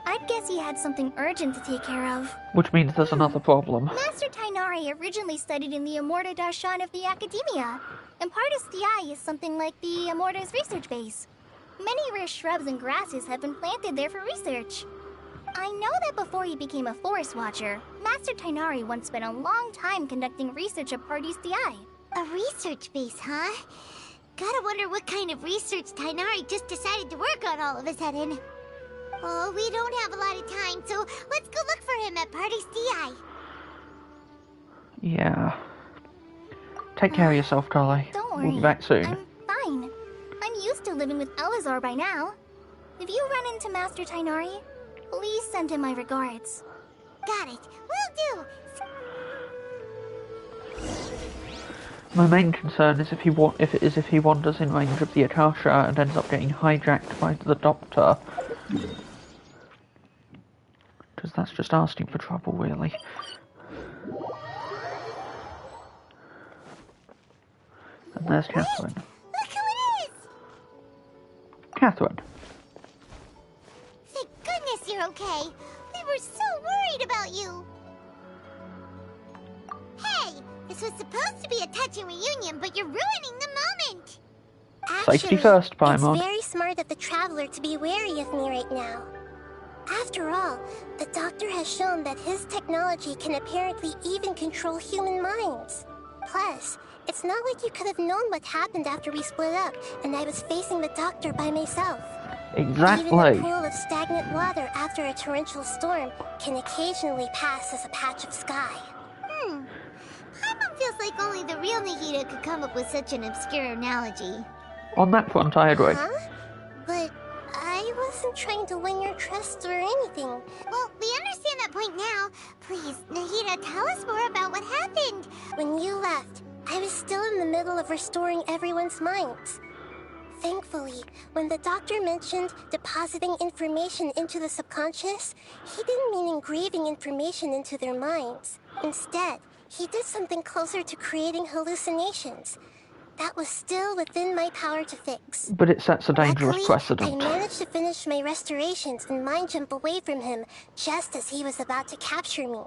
I'd guess he had something urgent to take care of. Which means there's another problem. Master Tainari originally studied in the Amorta Darshan of the Academia, and Partis DI is something like the Amorta's research base. Many rare shrubs and grasses have been planted there for research. I know that before he became a forest watcher, Master Tainari once spent a long time conducting research at Partis DI. A research base, huh? Gotta wonder what kind of research Tainari just decided to work on all of a sudden. Oh, we don't have a lot of time, so let's go look for him at Party's DI. Yeah. Take care of yourself, Carly. Don't worry. We'll be back soon. I'm fine. I'm used to living with Elazar by now. If you run into Master Tainari, please send him my regards. Got it. Will do. My main concern is if he wanders in range of the Akasha and ends up getting hijacked by the Doctor. Because that's just asking for trouble, really. And there's Catherine. Look who it is! Catherine. Thank goodness you're okay. We were so worried about you. Hey, this was supposed to be a touching reunion, but you're ruining the moment. Safety first, Paimon. It's very smart of the Traveler to be wary of me right now. After all, the Doctor has shown that his technology can apparently even control human minds. Plus, it's not like you could have known what happened after we split up and I was facing the Doctor by myself. Exactly. Even a pool of stagnant water after a torrential storm can occasionally pass as a patch of sky. Paimon feels like only the real Nahida could come up with such an obscure analogy. On that front, I agree. Huh? But I wasn't trying to win your trust or anything. Well, we understand that point now. Please, Nahida, tell us more about what happened. When you left, I was still in the middle of restoring everyone's minds. Thankfully, when the Doctor mentioned depositing information into the subconscious, he didn't mean engraving information into their minds. Instead, he did something closer to creating hallucinations. That was still within my power to fix. But it sets a dangerous Luckily, precedent. I managed to finish my restorations and mind jump away from him just as he was about to capture me.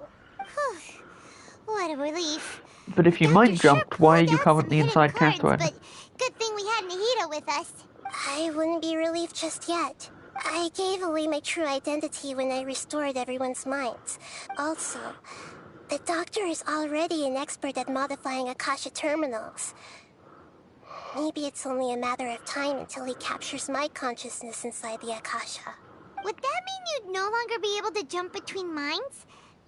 What a relief. But if you mind jumped, why are you currently inside Catherine? But good thing we had Nahida with us. I wouldn't be relieved just yet. I gave away my true identity when I restored everyone's minds. Also, the Doctor is already an expert at modifying Akasha terminals. Maybe it's only a matter of time until he captures my consciousness inside the Akasha. Would that mean you'd no longer be able to jump between minds?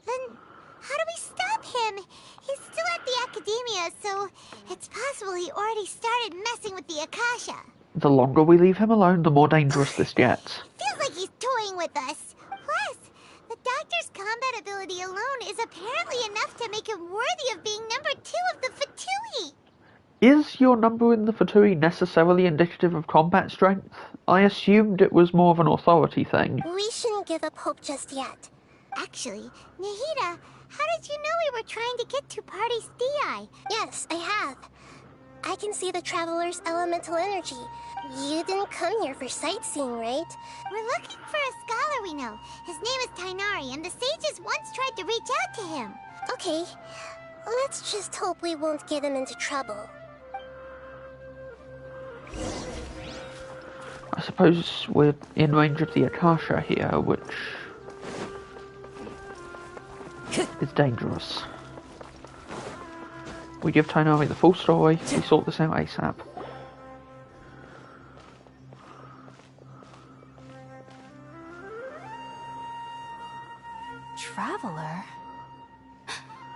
Then how do we stop him? He's still at the Academia, so it's possible he already started messing with the Akasha. The longer we leave him alone, the more dangerous this gets. Feels like he's toying with us. Plus, the Doctor's combat ability alone is apparently enough to make him worthy of being number 2 of the Fatui. Is your number in the Fatui necessarily indicative of combat strength? I assumed it was more of an authority thing. We shouldn't give up hope just yet. Actually, Nahida, how did you know we were trying to get to Party's DI? Yes, I have. I can see the Traveler's elemental energy. You didn't come here for sightseeing, right? We're looking for a scholar we know. His name is Tainari, and the sages once tried to reach out to him. Okay, let's just hope we won't get him into trouble. I suppose we're in range of the Akasha here, which is dangerous. We give Tainari the full story, we sort this out ASAP. Traveler?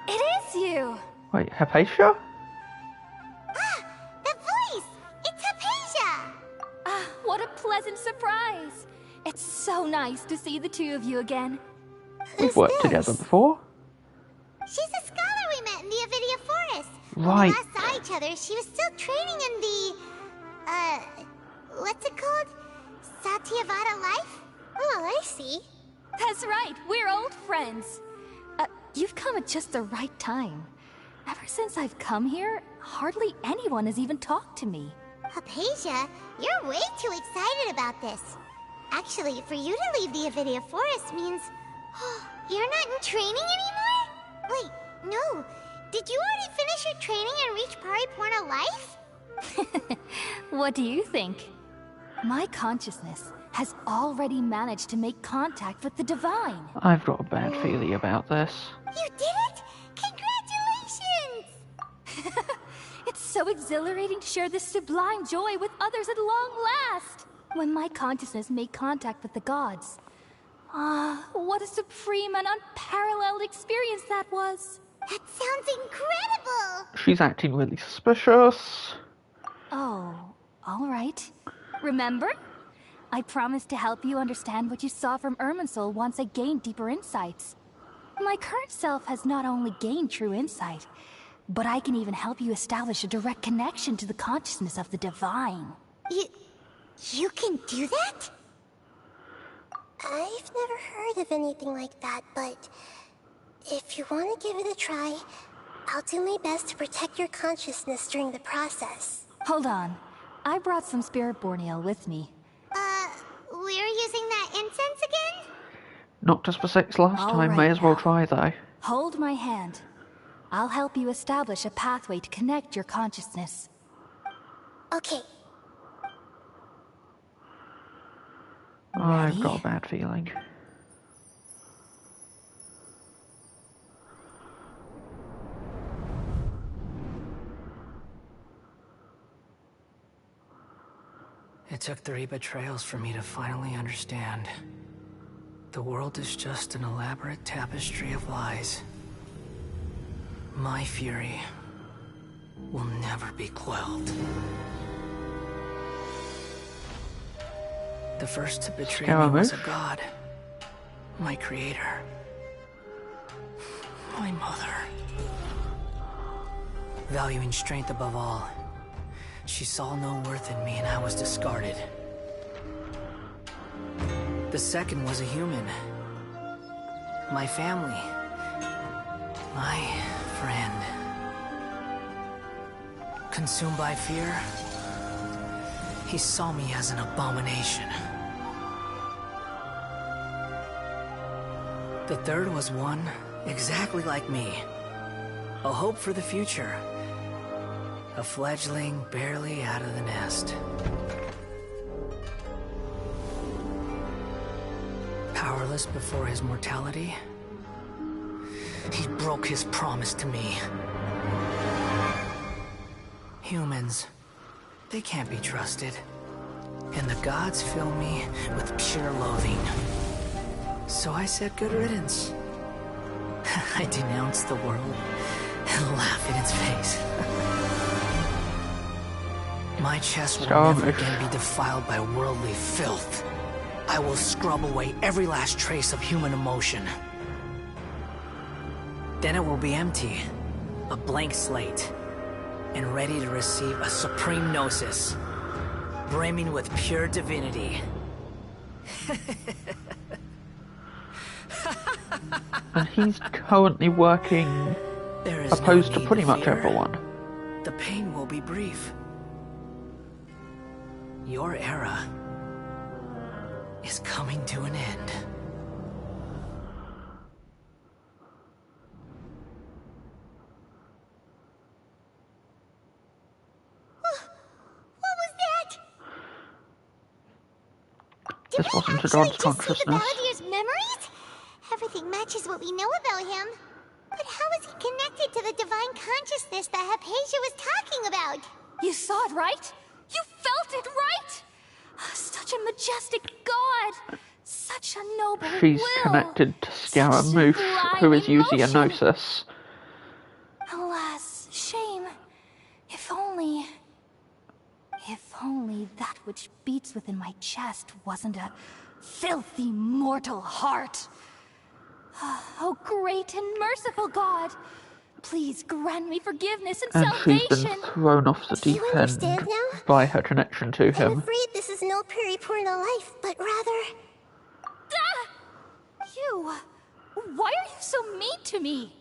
It is you! Wait, Hypatia? pleasant surprise. It's so nice to see the two of you again. We've worked together before. She's a scholar we met in the Avidia Forest. Right. When we last saw each other, she was still training in the... what's it called? Satyavada life? Oh, I see. That's right, we're old friends. You've come at just the right time. Ever since I've come here, hardly anyone has even talked to me. Hypatia, you're way too excited about this. Actually, for you to leave the Avidia Forest means... you're not in training anymore? Wait, no. Did you already finish your training and reach Pariporna life? What do you think? My consciousness has already managed to make contact with the divine. I've got a bad feeling about this. You did it? Congratulations! It's so exhilarating to share this sublime joy with others at long last. When my consciousness made contact with the gods. What a supreme and unparalleled experience that was. That sounds incredible! She's acting really suspicious. Oh, all right. Remember? I promised to help you understand what you saw from Irminsul once I gained deeper insights. My current self has not only gained true insight, but I can even help you establish a direct connection to the consciousness of the divine. You can do that? I've never heard of anything like that, but if you want to give it a try, I'll do my best to protect your consciousness during the process. Hold on. I brought some spirit borneal with me. We're using that incense again? Knocked us for 6 last All time, right may as well now. try though. Hold my hand. I'll help you establish a pathway to connect your consciousness. Okay. I've got a bad feeling. It took 3 betrayals for me to finally understand. The world is just an elaborate tapestry of lies. My fury will never be quelled. The first to betray me was a god. My creator. My mother. Valuing strength above all, she saw no worth in me and I was discarded. The second was a human. My family. My friend. Consumed by fear, he saw me as an abomination. The third was one exactly like me. A hope for the future. A fledgling barely out of the nest. Powerless before his mortality, he broke his promise to me. Humans, they can't be trusted. And the gods fill me with pure loathing. So I said good riddance. I denounce the world and laugh in its face. My chest will never again be defiled by worldly filth. I will scrub away every last trace of human emotion. Then it will be empty, a blank slate, and ready to receive a supreme gnosis, brimming with pure divinity. And he's currently working opposed to pretty much everyone. The pain will be brief. Your era is coming to an end. What was that? This wasn't a god's Just see the consciousness. Baladier's memories? Everything matches what we know about him. But how is he connected to the divine consciousness that Hypatia was talking about? You saw it, right? You felt it, right? Such a majestic god! Such a noble She's will. connected to Scaramouche, who is using a gnosis. Alas, shame. If only... If only that which beats within my chest wasn't a filthy mortal heart. Oh, great and merciful God, please grant me forgiveness and she's been salvation. thrown off the Do you deep end understand now? by her connection to I'm him. afraid this is no periporno life, but rather... You! Why are you so mean to me?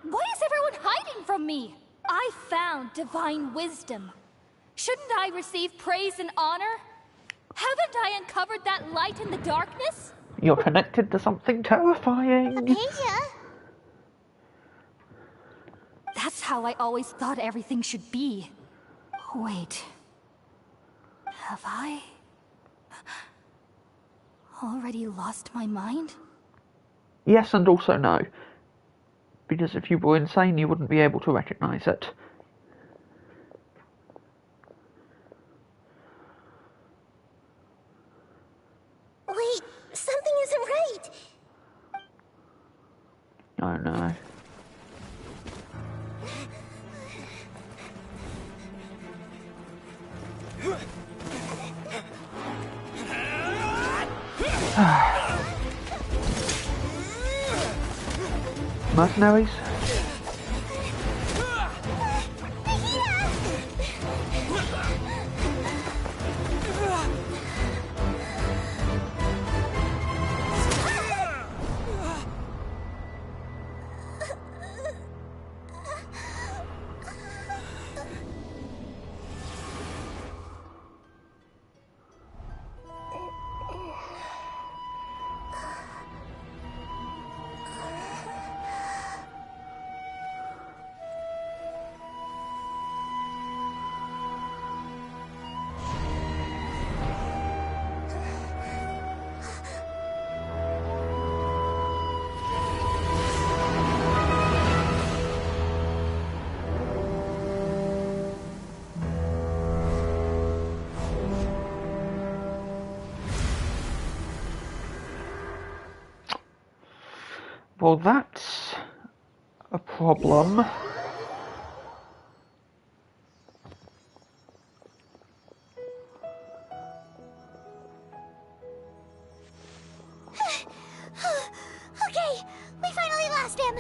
Why is everyone hiding from me? I found divine wisdom. Shouldn't I receive praise and honor? Haven't I uncovered that light in the darkness? You're connected to something terrifying. Apesia? That's how I always thought everything should be. Wait. Have I already lost my mind? Yes, and also no. Because if you were insane, you wouldn't be able to recognize it. Wait, something isn't right. Oh no. Mercenaries? Well, that's a problem. Okay, we finally lost him.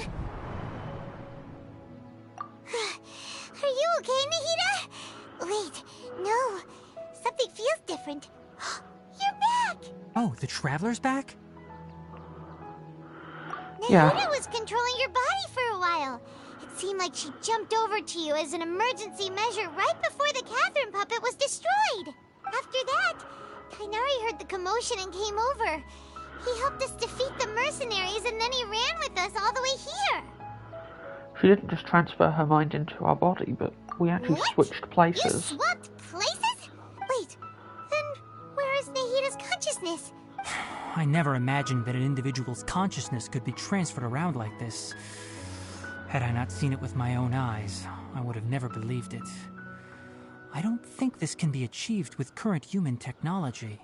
Are you okay, Nahida? Wait, no. Something feels different. You're back! Oh, the Traveler's back? Nahida was controlling your body for a while. It seemed like she jumped over to you as an emergency measure right before the Catherine puppet was destroyed. After that, Kainari heard the commotion and came over. He helped us defeat the mercenaries and then he ran with us all the way here. She didn't just transfer her mind into our body, but we actually switched places. You swapped places? Wait, then where is Nahida's consciousness? I never imagined that an individual's consciousness could be transferred around like this. Had I not seen it with my own eyes, I would have never believed it. I don't think this can be achieved with current human technology.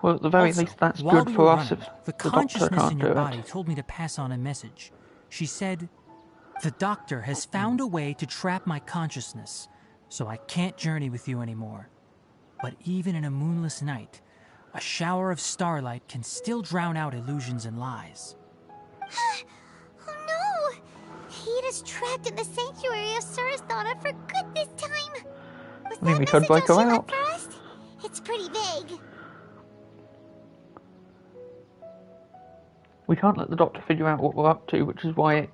Well, at the very Also, least, that's while good we for were us running, if the the doctor consciousness can't in do your it. body told me to pass on a message. She said, "The doctor has found a way to trap my consciousness, so I can't journey with you anymore. But even in a moonless night, a shower of starlight can still drown out illusions and lies." Oh no! Nahida's trapped in the sanctuary of Surasthana for good this time. Was I mean, that we could message break all her she out. left for us? It's pretty vague. We can't let the doctor figure out what we're up to, which is why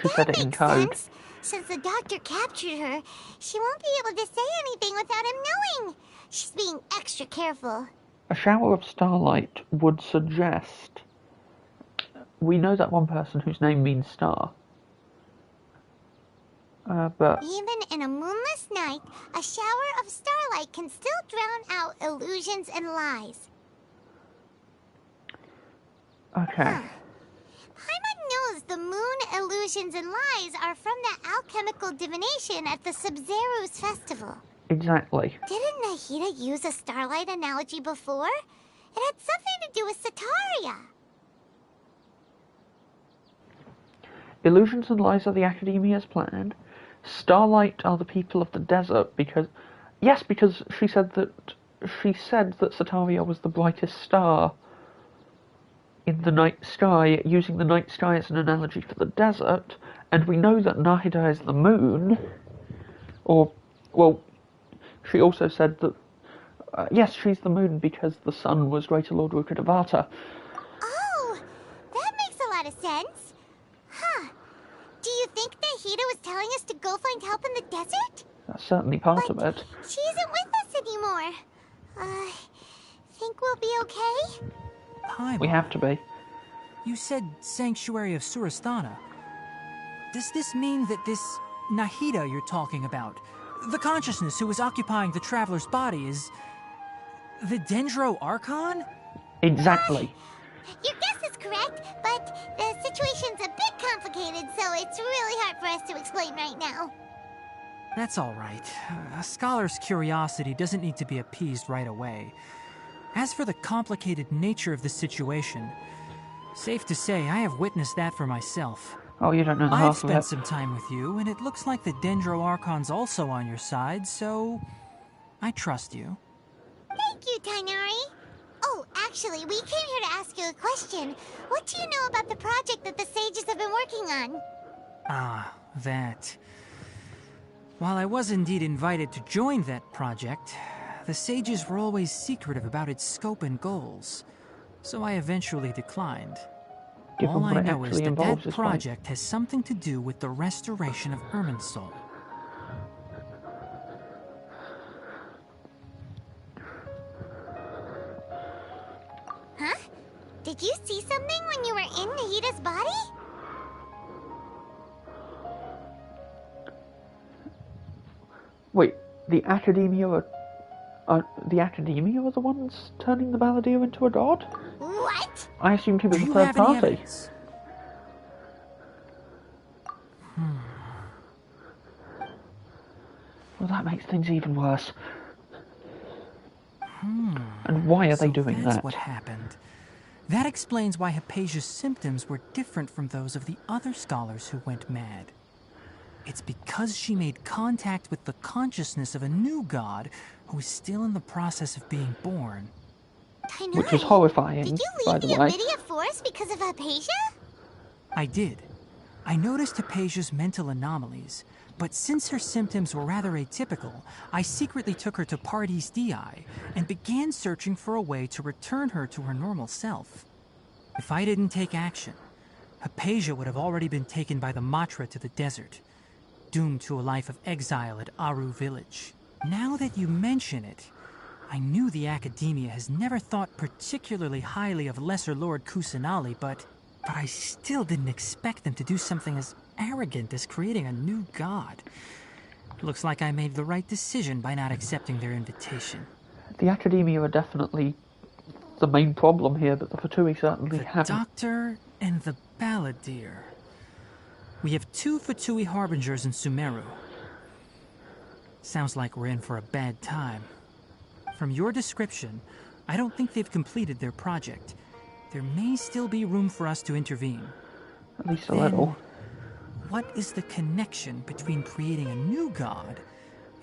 she said it in Makes code. sense. Since the doctor captured her, she won't be able to say anything without him knowing. She's being extra careful. A shower of starlight would suggest... We know that one person whose name means star. But... Even in a moonless night, a shower of starlight can still drown out illusions and lies. Okay. Paimon knows the moon illusions and lies are from the alchemical divination at the Sub-Zero's festival. Exactly. Didn't Nahida use a starlight analogy before? It had something to do with Sataria. Illusions and lies are the Academia's plan. Starlight are the people of the desert because Yes, because she said that Sataria was the brightest star in the night sky, using the night sky as an analogy for the desert, and we know that Nahida is the moon. Or, well, she also said that yes, she's the moon because the sun was Greater Lord Rukkhadevata. Oh, that makes a lot of sense. Huh. Do you think Nahida was telling us to go find help in the desert? That's certainly part of it. She isn't with us anymore. Think we'll be okay? Paimon, We have to be. you said Sanctuary of Surasthana. Does this mean that this Nahida you're talking about, the consciousness who is occupying the traveler's body, is the Dendro Archon? Exactly. Your guess is correct, but the situation's a bit complicated, so it's really hard for us to explain right now. That's all right. A scholar's curiosity doesn't need to be appeased right away. As for the complicated nature of the situation, safe to say I have witnessed that for myself. Oh, you don't know the I've half of spent it. some time with you, and it looks like the Dendro Archon's also on your side, so I trust you. Thank you, Tainari. Oh, actually, we came here to ask you a question. What do you know about the project that the sages have been working on? Ah, that. While I was indeed invited to join that project, the sages were always secretive about its scope and goals, so I eventually declined. Given All what I it know is actually that involves that is fine. project has something to do with the restoration of Irminsul. Huh? Did you see something when you were in Nahida's body? Wait, the Academia are the ones turning the Balladeer into a god? What? I assumed he was Do a you third have any party. evidence? Well, that makes things even worse. And why are they doing that's that? what happened. That explains why Hypatia's symptoms were different from those of the other scholars who went mad. It's because she made contact with the consciousness of a new god who is still in the process of being born. Tainari, Which was horrifying, did you by leave the the way. Abydia Forest because of Hypatia? I did. I noticed Hypatia's mental anomalies, but since her symptoms were rather atypical, I secretly took her to Pardes Dii and began searching for a way to return her to her normal self. If I didn't take action, Hypatia would have already been taken by the Matra to the desert, doomed to a life of exile at Aru village. Now that you mention it, I knew the Academia has never thought particularly highly of Lesser Lord Kusanali, but I still didn't expect them to do something as arrogant as creating a new god. Looks like I made the right decision by not accepting their invitation. The Academia are definitely the main problem here, but the Fatui certainly The haven't. Doctor and the Balladeer. We have 2 Fatui Harbingers in Sumeru. Sounds like we're in for a bad time. From your description, I don't think they've completed their project. There may still be room for us to intervene. At least a Then, little. what is the connection between creating a new god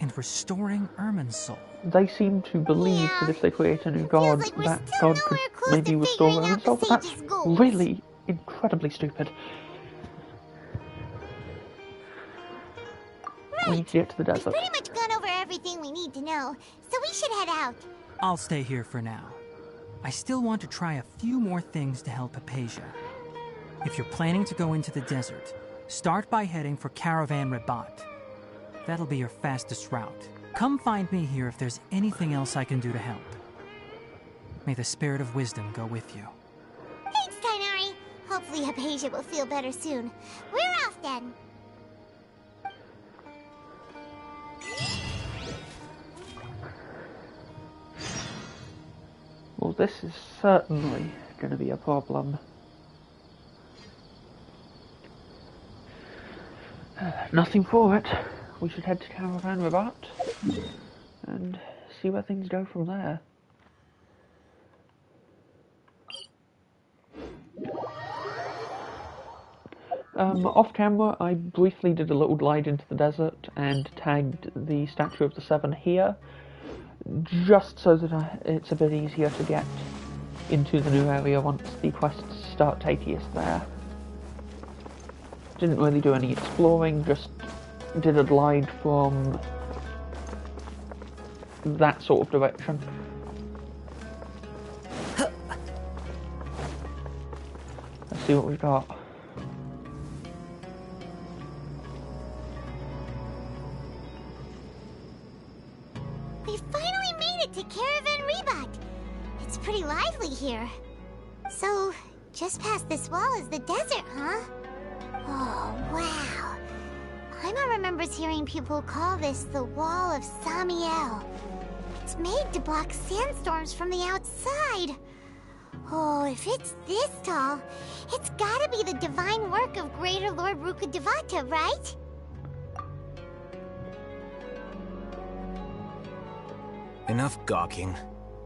and restoring Irminsul? They seem to believe that if they create a new god, like we're that still god could nowhere close maybe to restore figuring out the Irminsul, but that's sage's goals. really incredibly stupid. We need to get to the We've desert. pretty much gone over everything we need to know, so we should head out. I'll stay here for now. I still want to try a few more things to help Hypatia. If you're planning to go into the desert, start by heading for Caravan Rabat. That'll be your fastest route. Come find me here if there's anything else I can do to help. May the spirit of wisdom go with you. Thanks, Tainari. Hopefully Hypatia will feel better soon. We're off then. Well, this is certainly going to be a problem. Nothing for it. We should head to Caravan Rabat and see where things go from there. Off camera, I briefly did a little glide into the desert and tagged the Statue of the Seven here, just so that it's a bit easier to get into the new area once the quests start taking us there. Didn't really do any exploring, just did a glide from that sort of direction. Let's see what we've got. We finally made it to Caravan Rebut. It's pretty lively here. So, just past this wall is the desert, huh? Oh, wow. Paimon remembers hearing people call this the Wall of Samiel. It's made to block sandstorms from the outside. Oh, if it's this tall, it's gotta be the divine work of Greater Lord Rukkhadevata, right? Enough gawking.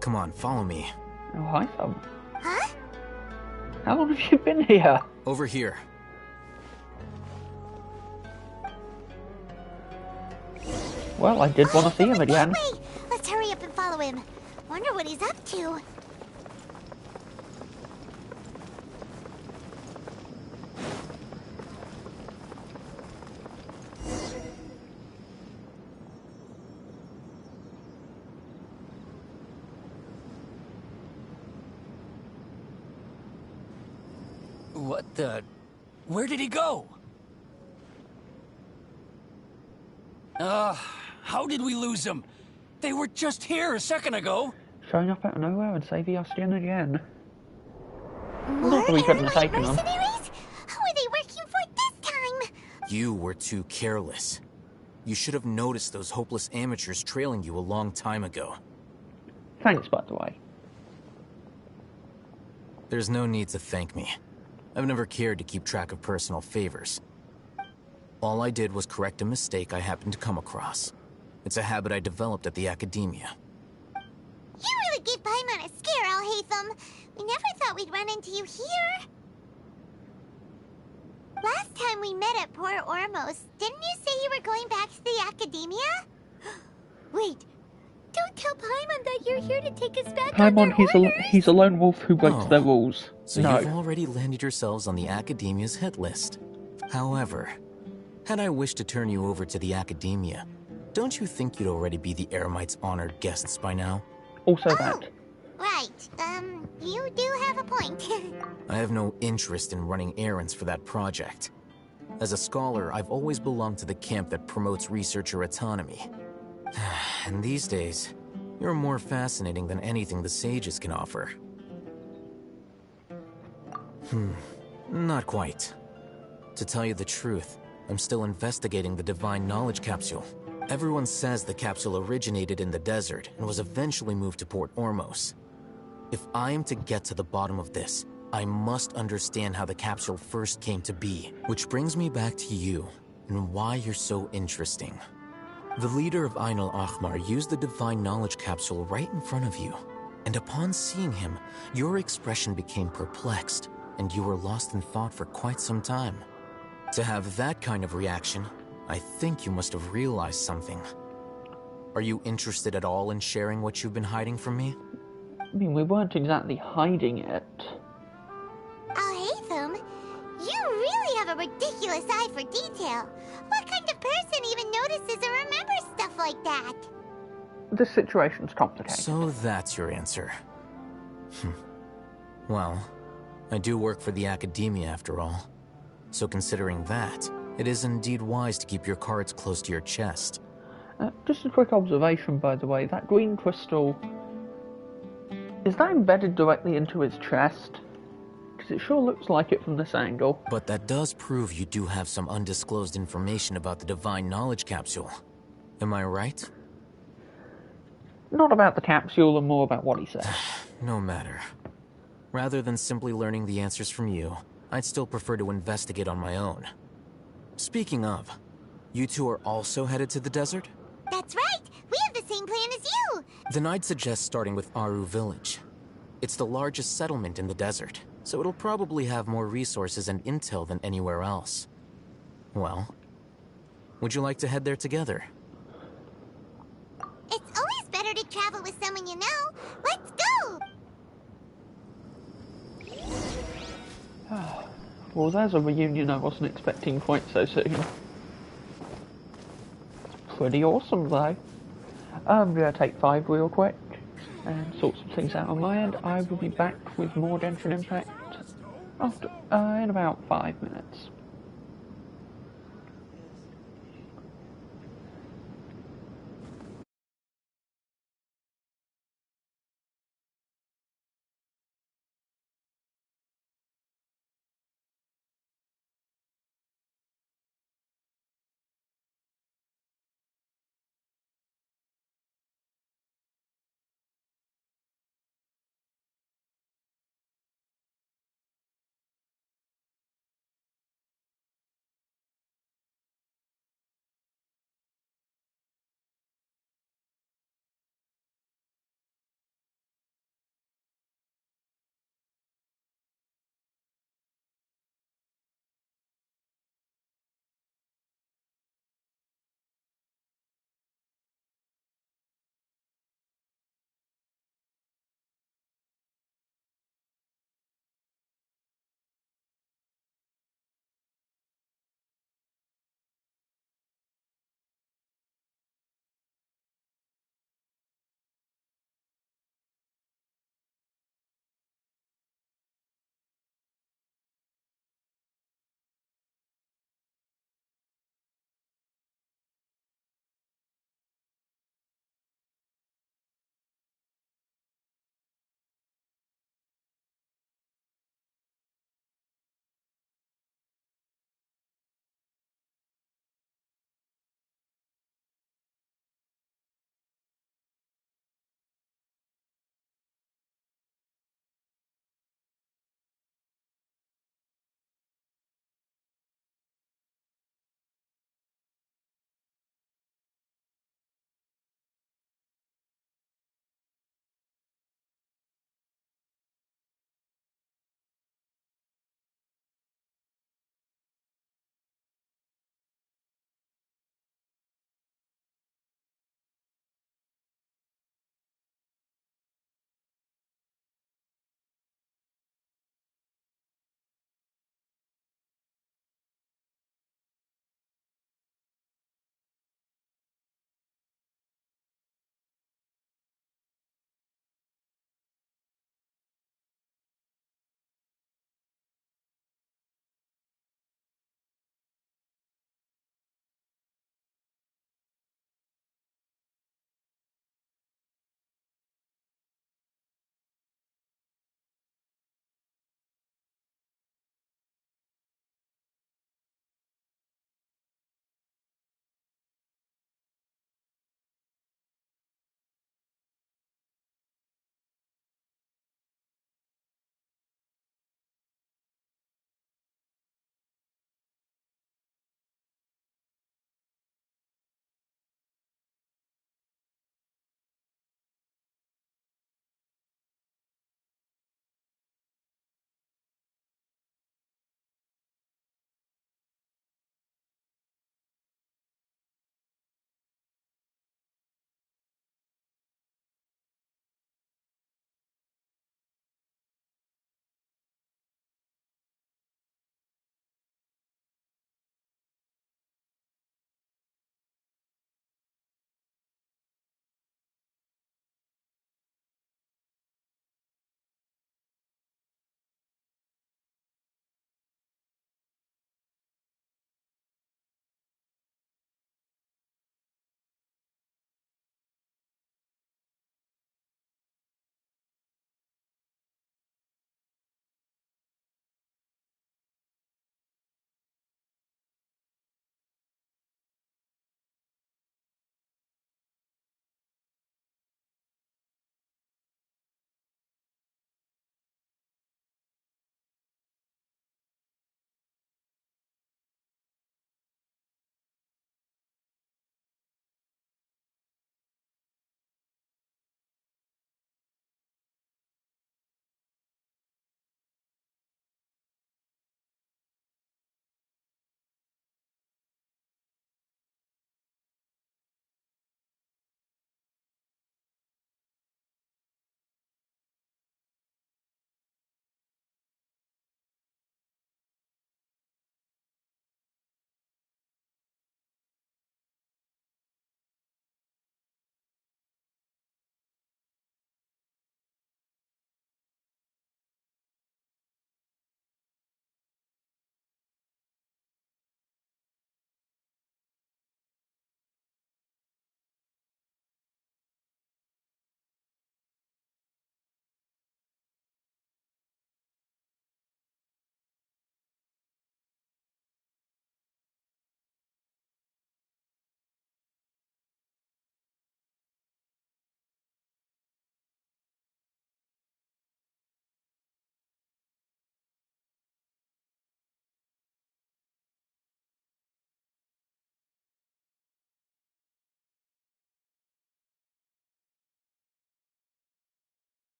Come on, follow me. Oh, hi, Thumb. Huh? How long have you been here? Over here. Well, I did want to see him again. Wait, let's hurry up and follow him. Wonder what he's up to. What the... Where did he go? How did we lose him? They were just here a second ago. Showing up out of nowhere and saving us again. More Not that we couldn't have taken them. mercenaries? Who are they working for this time? You were too careless. You should have noticed those hopeless amateurs trailing you a long time ago. Thanks, by the way. There's no need to thank me. I've never cared to keep track of personal favors. All I did was correct a mistake I happened to come across. It's a habit I developed at the Academia. You really gave Paimon a scare, Alhaitham. We never thought we'd run into you here. Last time we met at Port Ormos, didn't you say you were going back to the Academia? Wait, don't tell Paimon that you're here to take us back on their Paimon, he's a lone wolf who breaks their rules. So No. you've already landed yourselves on the Academia's hit list. However, had I wished to turn you over to the Academia, don't you think you'd already be the Eremites' honored guests by now? Also that. Right, you do have a point. I have no interest in running errands for that project. As a scholar, I've always belonged to the camp that promotes researcher autonomy. And these days, you're more fascinating than anything the sages can offer. Not quite. To tell you the truth, I'm still investigating the Divine Knowledge Capsule. Everyone says the capsule originated in the desert and was eventually moved to Port Ormos. If I am to get to the bottom of this, I must understand how the capsule first came to be. Which brings me back to you, and why you're so interesting. The leader of Ain al-Ahmar used the Divine Knowledge Capsule right in front of you, and upon seeing him, your expression became perplexed, and you were lost in thought for quite some time. To have that kind of reaction, I think you must have realized something. Are you interested at all in sharing what you've been hiding from me? I mean, we weren't exactly hiding it. Alhaitham, you really have a ridiculous eye for detail. What kind of person even notices or remembers stuff like that? This situation's complicated. So that's your answer. Well, I do work for the Academia after all. So considering that, it is indeed wise to keep your cards close to your chest. Just a quick observation, by the way. That green crystal... is that embedded directly into his chest? Because it sure looks like it from this angle. But that does prove you do have some undisclosed information about the Divine Knowledge Capsule. Am I right? Not about the capsule, and more about what he said. No matter. Rather than simply learning the answers from you, I'd still prefer to investigate on my own. Speaking of, you two are also headed to the desert? That's right! We have the same plan as you! Then I'd suggest starting with Aru Village. It's the largest settlement in the desert, so it'll probably have more resources and intel than anywhere else. Well, would you like to head there together? It's always better to travel with someone you know. Let's go! Well, there's a reunion I wasn't expecting quite so soon. It's pretty awesome, though. I'm gonna take 5 real quick and sort some things out on my end. I will be back with more Genshin Impact after, in about 5 minutes.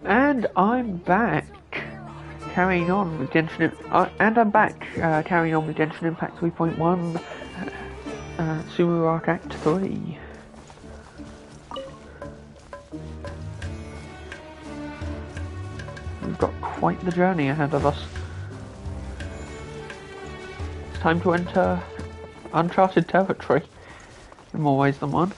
And I'm back, carrying on with Genshin. Carrying on with Genshin Impact 3.1, Sumo Arc Act 3. We've got quite the journey ahead of us. It's time to enter uncharted territory, in more ways than one.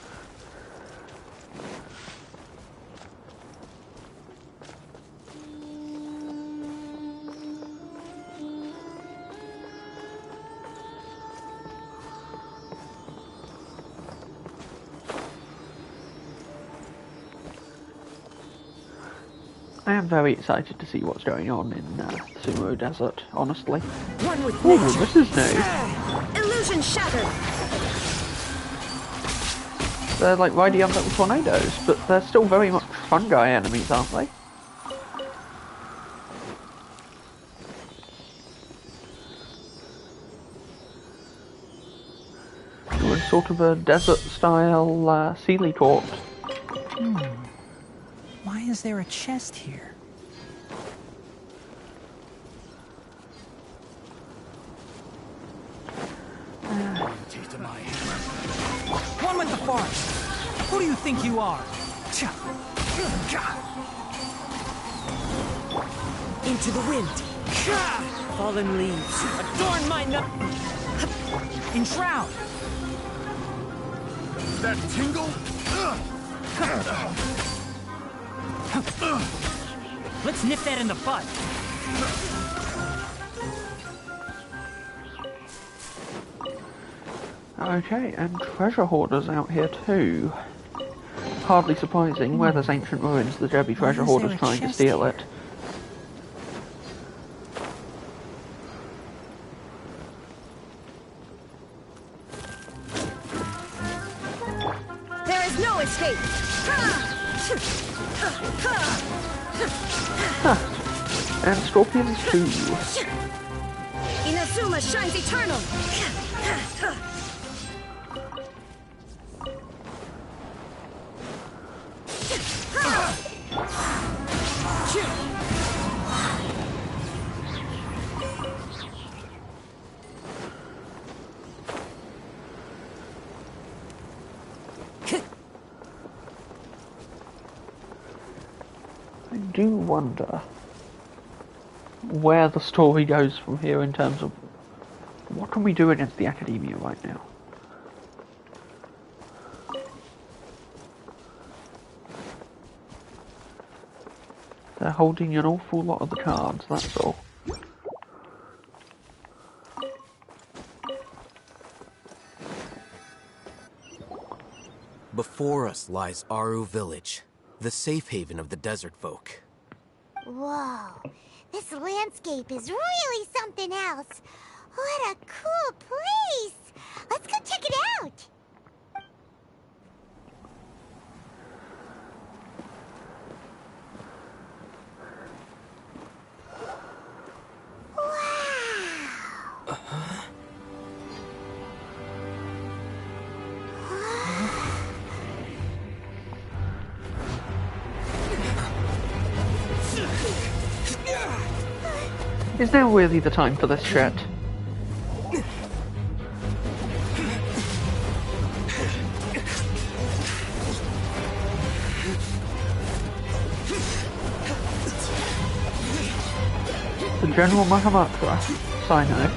I am very excited to see what's going on in Sumo Desert, honestly. One with Ooh, nature. this is new. Illusion shattered. They're like riding up little tornadoes, but they're still very much fungi enemies, aren't they? We're in sort of a desert-style Sealy court. Why is there a chest here? One with the forest. Who do you think you are? Into the wind. Fallen leaves. Adorn my nut. Enshroud. That tingle? Let's nip that in the bud. Okay, and treasure hoarders out here too. Hardly surprising, where there's ancient ruins, there'll be treasure hoarders trying to steal it. There is no escape. And scorpions too. Inazuma shines eternal. I do wonder where the story goes from here in terms of what can we do against the Academia right now. They're holding an awful lot of the cards, that's all. Before us lies Aru Village, the safe haven of the desert folk. Whoa, this landscape is really something else. What a cool place! Let's go check it out! Is now really the time for this shit? The General Mahamatra, Sino.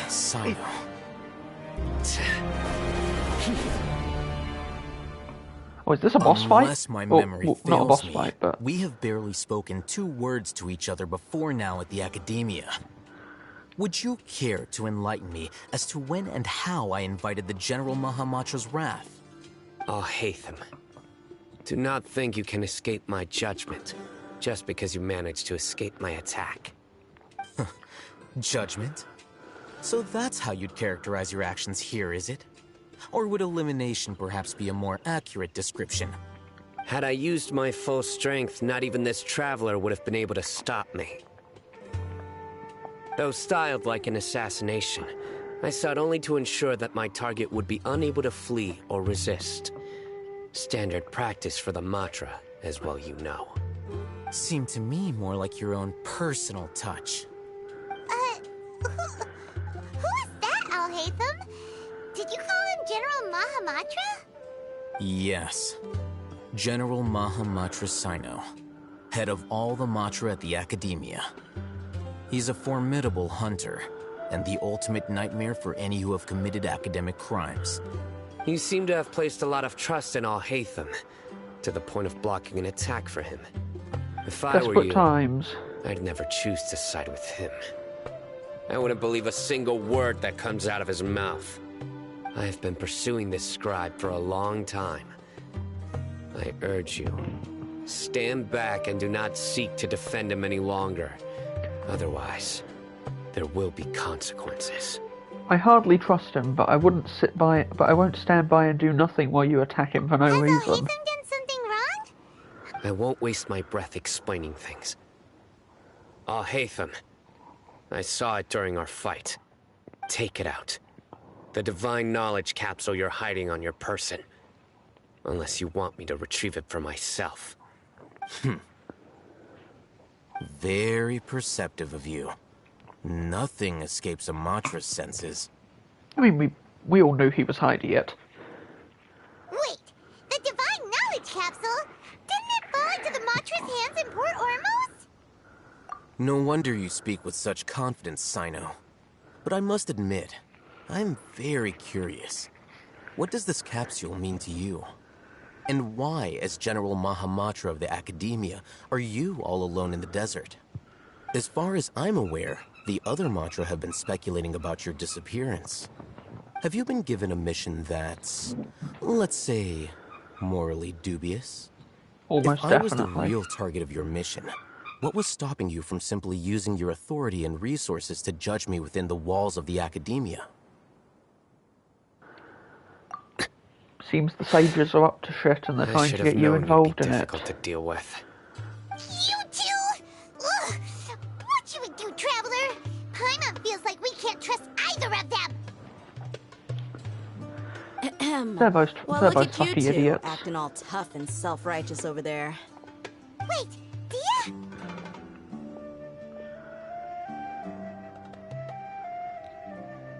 Sino. Oh, is this a boss fight? Unless my memory fails not a boss me, fight, but we have barely spoken 2 words to each other before now at the Academia. Would you care to enlighten me as to when and how I invited the General Mahamatra's wrath? Oh, Hatham. Do not think you can escape my judgment, just because you managed to escape my attack. Judgment? So that's how you'd characterize your actions here, is it? Or would elimination perhaps be a more accurate description? Had I used my full strength, not even this traveler would have been able to stop me. Though styled like an assassination, I sought only to ensure that my target would be unable to flee or resist. Standard practice for the Matra, as well you know. Seemed to me more like your own personal touch. Who is that, Alhaitham? Did you call him General Mahamatra? Yes. General Mahamatra Sino, head of all the Matra at the Academia. He's a formidable hunter, and the ultimate nightmare for any who have committed academic crimes. You seem to have placed a lot of trust in Alhaitham, to the point of blocking an attack for him. If I were you, I'd never choose to side with him. I wouldn't believe a single word that comes out of his mouth. I have been pursuing this scribe for a long time. I urge you, stand back and do not seek to defend him any longer. Otherwise, there will be consequences. I hardly trust him, but I won't stand by and do nothing while you attack him for no reason. Has Alhaitham done something wrong? I won't waste my breath explaining things. Alhaitham, I saw it during our fight. Take it out. The divine knowledge capsule you're hiding on your person. Unless you want me to retrieve it for myself. Very perceptive of you. Nothing escapes a Matra's senses. I mean, we all knew he was hiding it. Wait, the divine knowledge capsule? Didn't it fall into the Matra's hands in Port Ormos? No wonder you speak with such confidence, Sino. But I must admit, I'm very curious. What does this capsule mean to you? And why, as General Mahamatra of the Academia, are you all alone in the desert? As far as I'm aware, the other Matra have been speculating about your disappearance. Have you been given a mission that's, let's say, morally dubious? Almost if I was the definitely. real target of your mission, what was stopping you from simply using your authority and resources to judge me within the walls of the Academia? Seems the sages are up to shit and they're trying to get you involved in it. Difficult to deal with. You two! Ugh. What you would do, Traveler? Paimon feels like we can't trust either of them. They're both Look at fucking you two, idiots. acting all tough and self-righteous over there. Wait, Dia?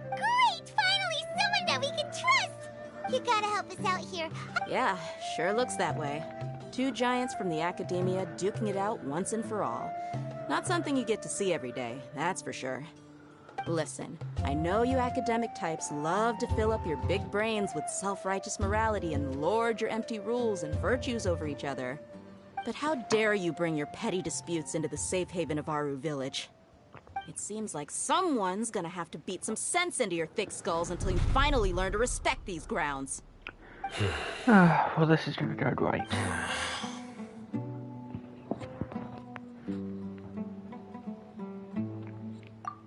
Great! Finally, someone that we can trust! You gotta help us out here. Yeah, sure looks that way. Two giants from the Academia duking it out once and for all. Not something you get to see every day, that's for sure. Listen, I know you academic types love to fill up your big brains with self-righteous morality and lord your empty rules and virtues over each other. But how dare you bring your petty disputes into the safe haven of Aru Village? It seems like someone's gonna have to beat some sense into your thick skulls until you finally learn to respect these grounds. Well, this is gonna go great.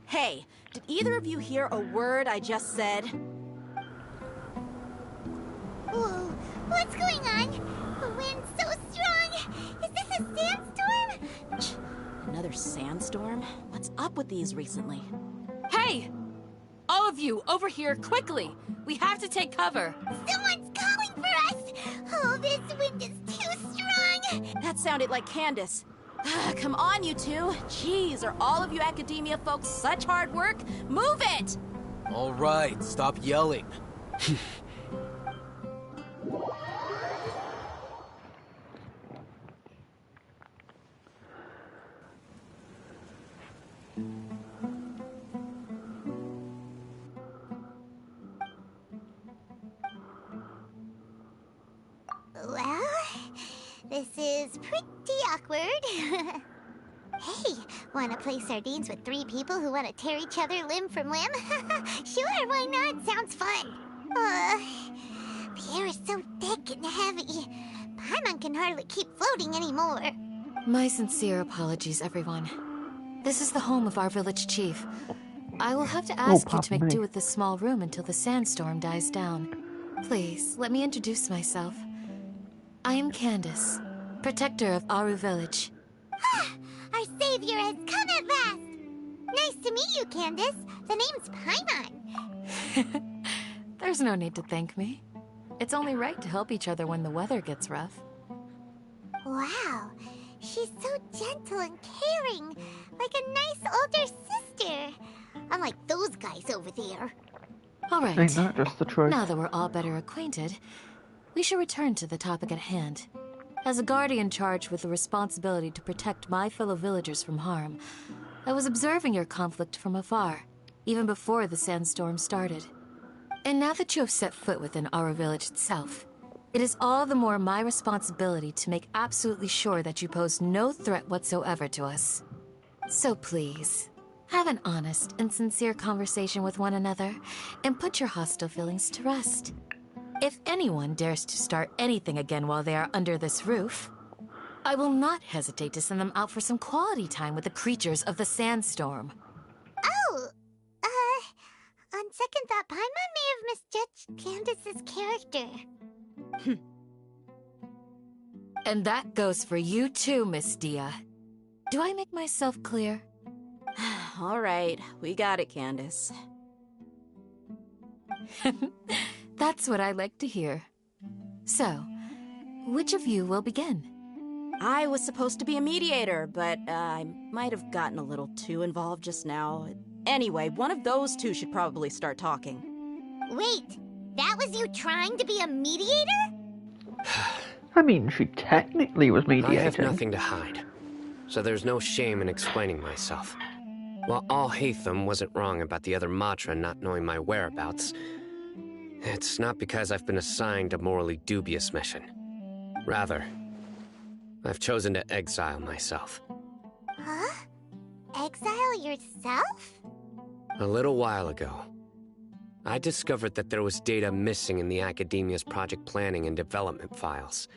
Hey, did either of you hear a word I just said? Whoa, what's going on? The wind's so strong. Is this a sandstorm? Another sandstorm? What's up with these recently? Hey! All of you, over here, quickly! We have to take cover! Someone's calling for us! Oh, this wind is too strong! That sounded like Candace. Come on, you two. Jeez, are all of you Academia folks such hard work? Move it! All right, stop yelling. Well, this is pretty awkward. Hey, wanna play sardines with three people who wanna tear each other limb from limb? Sure, why not? Sounds fun. The air is so thick and heavy. Paimon can hardly keep floating anymore. My sincere apologies, everyone. This is the home of our village chief. I will have to ask you to make do with this small room until the sandstorm dies down. Please, let me introduce myself. I am Candace, protector of Aru Village. Our savior has come at last! Nice to meet you, Candace. The name's Paimon. There's no need to thank me. It's only right to help each other when the weather gets rough. Wow, she's so gentle and caring, like a nice older sister. Unlike those guys over there. All right. Ain't that just the truth? Now that we're all better acquainted, we should return to the topic at hand. As a guardian charged with the responsibility to protect my fellow villagers from harm, I was observing your conflict from afar, even before the sandstorm started. And now that you have set foot within our village itself, it is all the more my responsibility to make absolutely sure that you pose no threat whatsoever to us. So please, have an honest and sincere conversation with one another, and put your hostile feelings to rest. If anyone dares to start anything again while they are under this roof, I will not hesitate to send them out for some quality time with the creatures of the sandstorm. Oh, on second thought, Paimon may have misjudged Candace's character. And that goes for you too, Miss Dia. Do I make myself clear? All right, we got it, Candace. That's what I like to hear. So, which of you will begin? I was supposed to be a mediator, but I might have gotten a little too involved just now. Anyway, one of those two should probably start talking. Wait, that was you trying to be a mediator? I mean, she technically was mediating. I have nothing to hide, so there's no shame in explaining myself. While Al-Haytham wasn't wrong about the other Matra not knowing my whereabouts, it's not because I've been assigned a morally dubious mission. Rather, I've chosen to exile myself. Huh? Exile yourself? A little while ago, I discovered that there was data missing in the Academia's project planning and development files.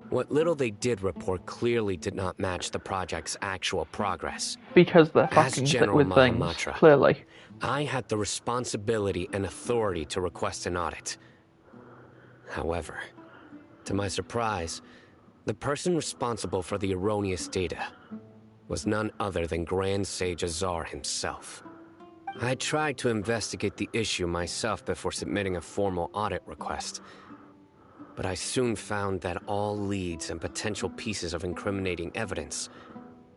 What little they did report clearly did not match the project's actual progress. Because they're As fucking General with things, Mahamatra, clearly. I had the responsibility and authority to request an audit. However, to my surprise, the person responsible for the erroneous data was none other than Grand Sage Azar himself. I tried to investigate the issue myself before submitting a formal audit request, but I soon found that all leads and potential pieces of incriminating evidence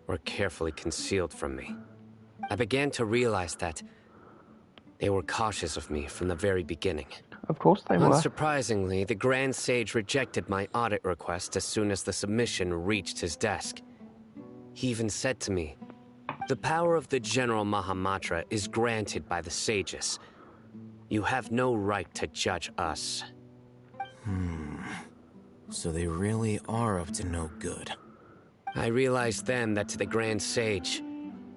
were carefully concealed from me. I began to realize that they were cautious of me from the very beginning. Of course they were. Unsurprisingly, the Grand Sage rejected my audit request as soon as the submission reached his desk. He even said to me, "The power of the General Mahamatra is granted by the sages. You have no right to judge us." So they really are up to no good. I realized then that to the Grand Sage,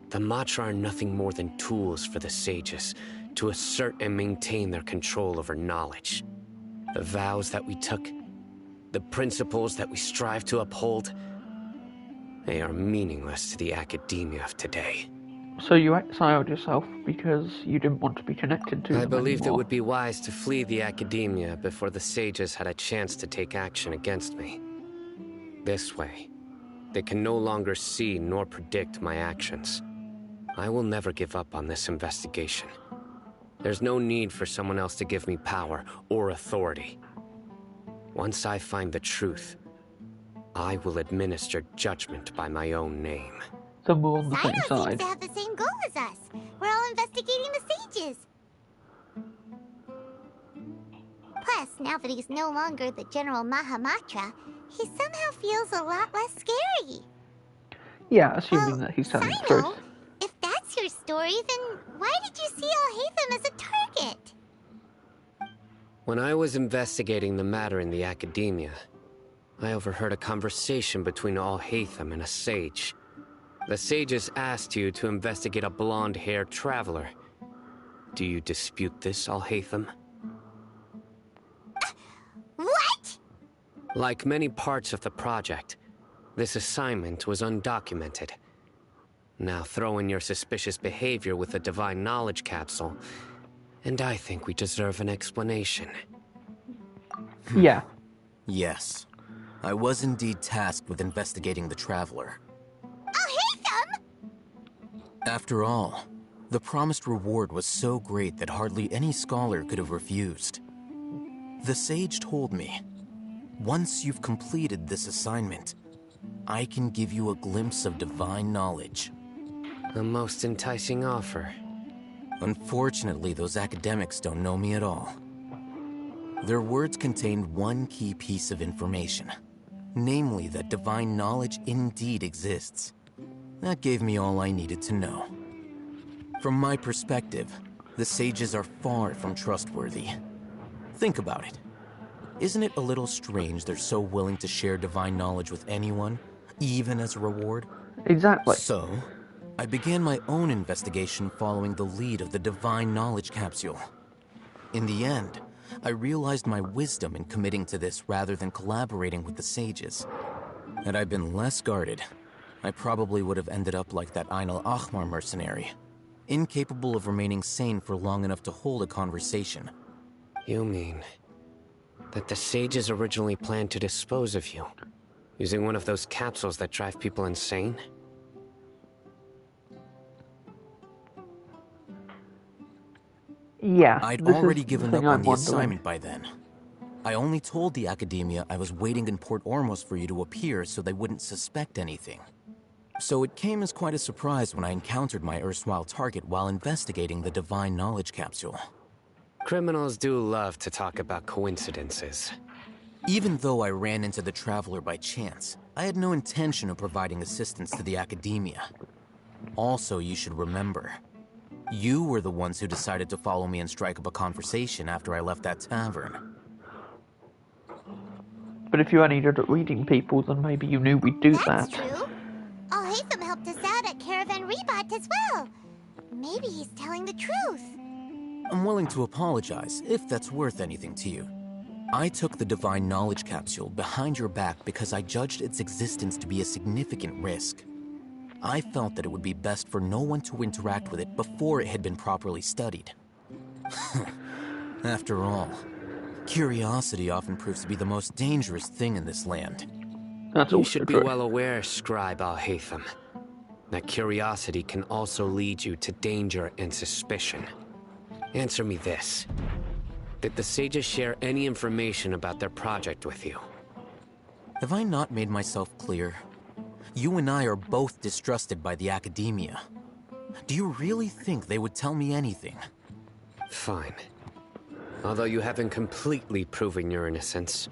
the Matra are nothing more than tools for the sages to assert and maintain their control over knowledge. The vows that we took, the principles that we strive to uphold, they are meaningless to the academia of today. So you exiled yourself because you didn't want to be connected to them I believed anymore. it would be wise to flee the academia before the sages had a chance to take action against me. This way, they can no longer see nor predict my actions. I will never give up on this investigation. There's no need for someone else to give me power or authority. Once I find the truth, I will administer judgment by my own name. So we're on the same Sino side. seems to have the same goal as us. We're all investigating the sages. Plus, now that he's no longer the General Mahamatra, he somehow feels a lot less scary. Yeah, assuming that he's telling the truth. Sino, if that's your story, then why did you see Al-Haytham as a target? When I was investigating the matter in the academia, I overheard a conversation between Al-Haytham and a sage. The sages asked you to investigate a blonde-haired traveler. Do you dispute this, Al-Haytham? What? Like many parts of the project, this assignment was undocumented. Now throw in your suspicious behavior with the Divine Knowledge Capsule, and I think we deserve an explanation. Yeah. Yes. I was indeed tasked with investigating the Traveler. Al-Haytham! After all, The promised reward was so great that hardly any scholar could have refused. The sage told me, once you've completed this assignment, I can give you a glimpse of divine knowledge. A most enticing offer. Unfortunately, those academics don't know me at all. Their words contained one key piece of information, namely that divine knowledge indeed exists. That gave me all I needed to know. From my perspective, the sages are far from trustworthy. Think about it. Isn't it a little strange they're so willing to share divine knowledge with anyone, even as a reward? Exactly. So, I began my own investigation following the lead of the divine knowledge capsule. In the end, I realized my wisdom in committing to this rather than collaborating with the sages. Had I been less guarded, I probably would have ended up like that Ain al-Ahmar mercenary, incapable of remaining sane for long enough to hold a conversation. You mean that the sages originally planned to dispose of you, using one of those capsules that drive people insane? Yeah. I'd already given up on the assignment by then. I only told the Academia I was waiting in Port Ormos for you to appear so they wouldn't suspect anything. So it came as quite a surprise when I encountered my erstwhile target while investigating the divine knowledge capsule. Criminals do love to talk about coincidences. Even though I ran into the Traveler by chance, I had no intention of providing assistance to the Academia. Also, you should remember, you were the ones who decided to follow me and strike up a conversation after I left that tavern. But if you're only good at reading people, then maybe you knew we'd do that. That's true. Al-Haytham helped us out at Caravan Rebat as well. Maybe he's telling the truth. I'm willing to apologize, if that's worth anything to you. I took the Divine Knowledge Capsule behind your back because I judged its existence to be a significant risk. I felt that it would be best for no one to interact with it before it had been properly studied. After all, curiosity often proves to be the most dangerous thing in this land. You should be well aware, Scribe Al-Haytham, that curiosity can also lead you to danger and suspicion. Answer me this. Did the sages share any information about their project with you? Have I not made myself clear? You and I are both distrusted by the Academia. Do you really think they would tell me anything? Fine. Although you haven't completely proven your innocence,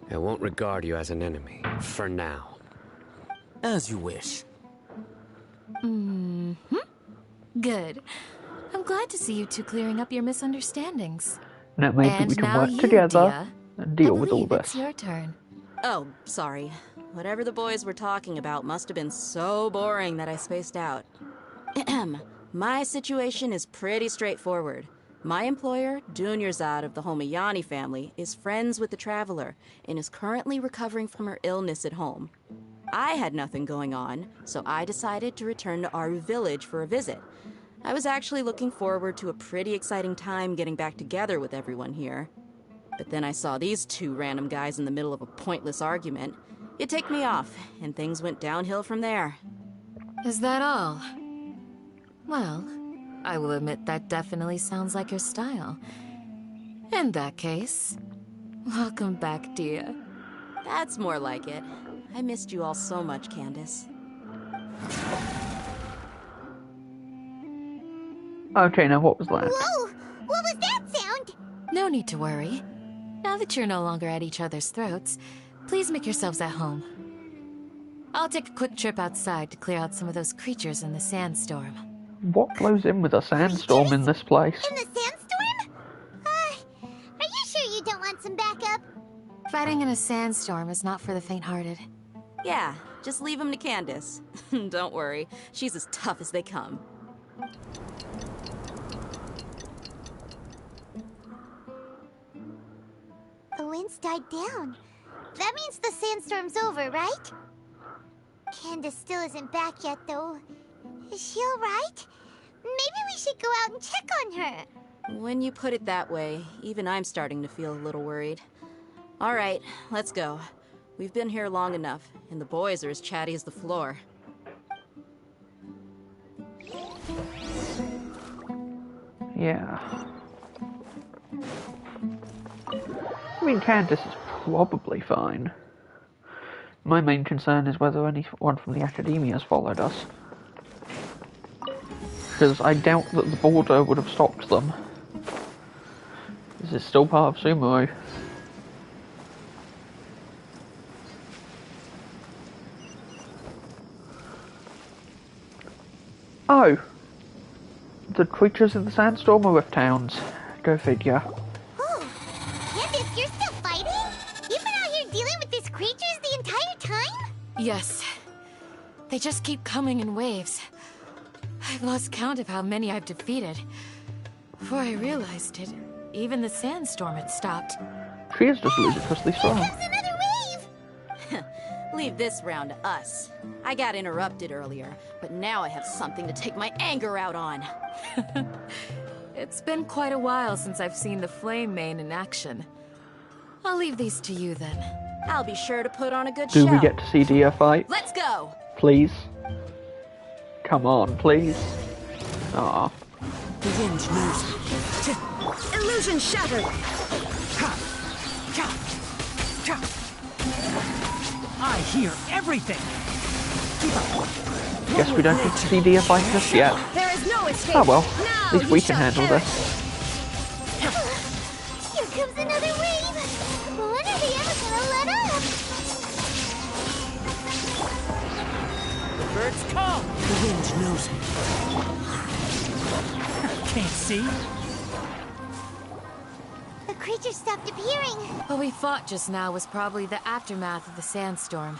I won't regard you as an enemy, for now. As you wish. Good. I'm glad to see you two clearing up your misunderstandings. Now maybe we can work together and deal with all this. It's your turn. Oh, sorry. Whatever the boys were talking about must have been so boring that I spaced out. My situation is pretty straightforward. My employer, Dunyarzad of the Homayani family, is friends with the Traveler and is currently recovering from her illness at home. I had nothing going on, so I decided to return to Aru village for a visit. I was actually looking forward to a pretty exciting time getting back together with everyone here. But then I saw these two random guys in the middle of a pointless argument. It ticked me off, and things went downhill from there. Is that all? Well, I will admit that definitely sounds like your style. In that case, welcome back, dear. That's more like it. I missed you all so much, Candace. Okay, now what was that? Whoa! What was that sound? No need to worry. Now that you're no longer at each other's throats, please make yourselves at home. I'll take a quick trip outside to clear out some of those creatures in the sandstorm. What blows in with a sandstorm in this place? In the sandstorm? Are you sure you don't want some backup? Fighting in a sandstorm is not for the faint-hearted. Yeah, just leave him to Candace. Don't worry, she's as tough as they come. The wind's died down. That means the sandstorm's over, right? Candace still isn't back yet, though. Is she alright? Maybe we should go out and check on her. When you put it that way, even I'm starting to feel a little worried. All right, let's go. We've been here long enough, and the boys are as chatty as the floor. Yeah. I mean, Candace is probably fine. My main concern is whether anyone from the Academia has followed us. Because I doubt that the border would have stopped them. This is still part of Sumeru. Oh! The creatures in the sandstorm are Rift Towns. Go figure. Oh, Candace, you're still fighting? You've been out here dealing with these creatures the entire time? Yes. They just keep coming in waves. I've lost count of how many I've defeated. Before I realized it, even the sandstorm had stopped. She is just ludicrously strong. Here comes another wave! Leave this round to us. I got interrupted earlier, but now I have something to take my anger out on. It's been quite a while since I've seen the Flame Mane in action. I'll leave these to you then. I'll be sure to put on a good show. Do we get to see Dia fight? Let's go! Please? Come on, please. Aw. The wind knows me. Illusion shattered! I hear everything! Guess we don't get to see Dia fight just yet. There is no escape. Oh well, now at least we can handle this. Here comes another wave! When are they ever gonna let up? The birds come! The wind knows me. Can't see? The creatures stopped appearing. What we fought just now was probably the aftermath of the sandstorm.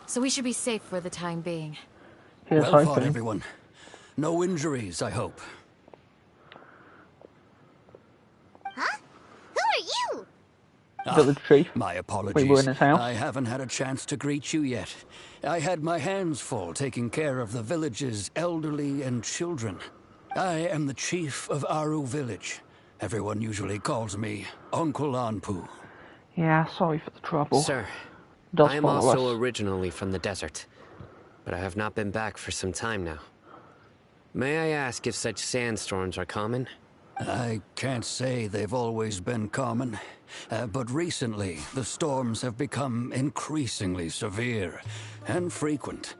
So we should be safe for the time being. Here's well fought, hoping. everyone. No injuries, I hope. Huh? Who are you? Village chief. My apologies. We were in his house. I haven't had a chance to greet you yet. I had my hands full taking care of the village's elderly and children. I am the chief of Aru Village. Everyone usually calls me Uncle Anpu. Yeah, sorry for the trouble. Sir, Does I am follow also us. originally from the desert, but I have not been back for some time now. May I ask if such sandstorms are common? I can't say they've always been common, but recently the storms have become increasingly severe and frequent.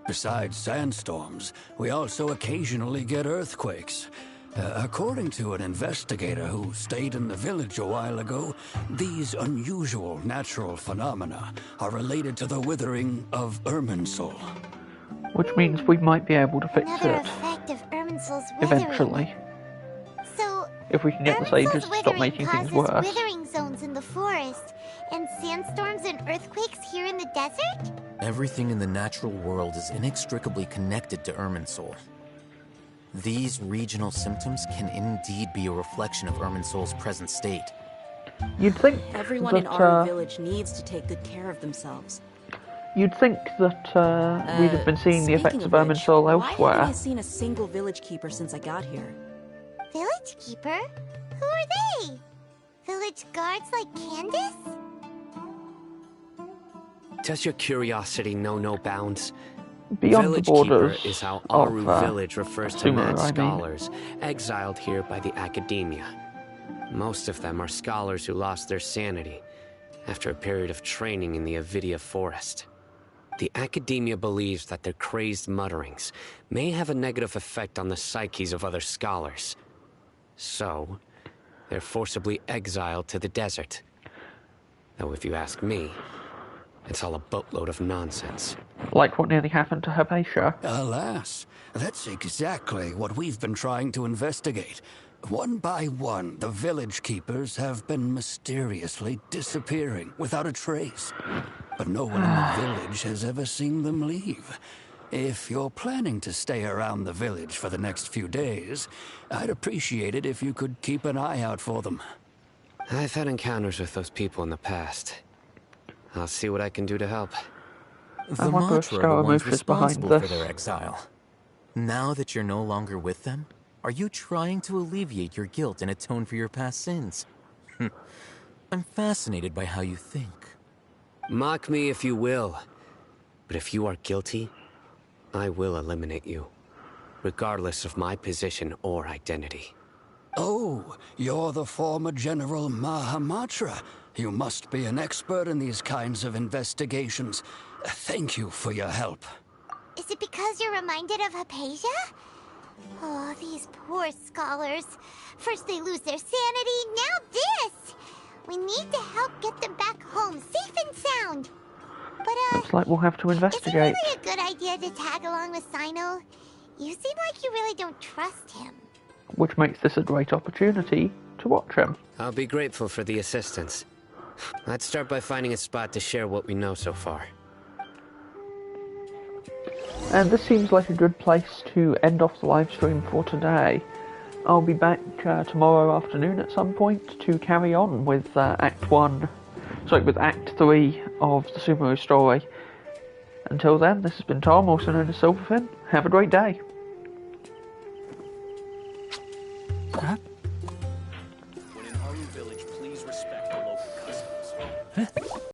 Besides sandstorms, we also occasionally get earthquakes. According to an investigator who stayed in the village a while ago, these unusual natural phenomena are related to the withering of Irminsul. Which means we might be able to fix Another it effect of Irminsul's withering. eventually. So, If we can get the sages to stop making things worse. Withering zones in the forest, and sandstorms and earthquakes here in the desert? Everything in the natural world is inextricably connected to Irminsul. These regional symptoms can indeed be a reflection of Irminsul's present state. You'd think Everyone in that, our village needs to take good care of themselves. You'd think that we'd have been seeing the effects of Irminsul Why elsewhere. haven't I seen a single village keeper since I got here? Village keeper? Who are they? Village guards like Candace? Does your curiosity know no bounds? Beyond Village the borders Keeper is how of, Aru Village refers to Sumeru, mad I mean. scholars exiled here by the Academia. Most of them are scholars who lost their sanity after a period of training in the Avidia forest. The Academia believes that their crazed mutterings may have a negative effect on the psyches of other scholars. So, they're forcibly exiled to the desert. Though if you ask me, it's all a boatload of nonsense. Like what nearly happened to Hypatia. Alas, that's exactly what we've been trying to investigate. One by one, the village keepers have been mysteriously disappearing without a trace. But no one in the village has ever seen them leave. If you're planning to stay around the village for the next few days, I'd appreciate it if you could keep an eye out for them. I've had encounters with those people in the past. I'll see what I can do to help. The Matra are the ones responsible for their exile. Now that you're no longer with them, are you trying to alleviate your guilt and atone for your past sins? I'm fascinated by how you think. Mock me if you will, but if you are guilty, I will eliminate you, regardless of my position or identity. Oh, you're the former General Mahamatra. You must be an expert in these kinds of investigations. Thank you for your help. Is it because you're reminded of Hypatia? Oh, these poor scholars. First they lose their sanity, now this! We need to help get them back home, safe and sound. But, looks like we'll have to investigate. Is it really a good idea to tag along with Sino? You seem like you really don't trust him. Which makes this a great opportunity to watch him. I'll be grateful for the assistance. Let's start by finding a spot to share what we know so far. And this seems like a good place to end off the live stream for today. I'll be back tomorrow afternoon at some point to carry on with with Act 3 of the Subaru story. Until then, this has been Tom, also known as Silverfin. Have a great day. Huh?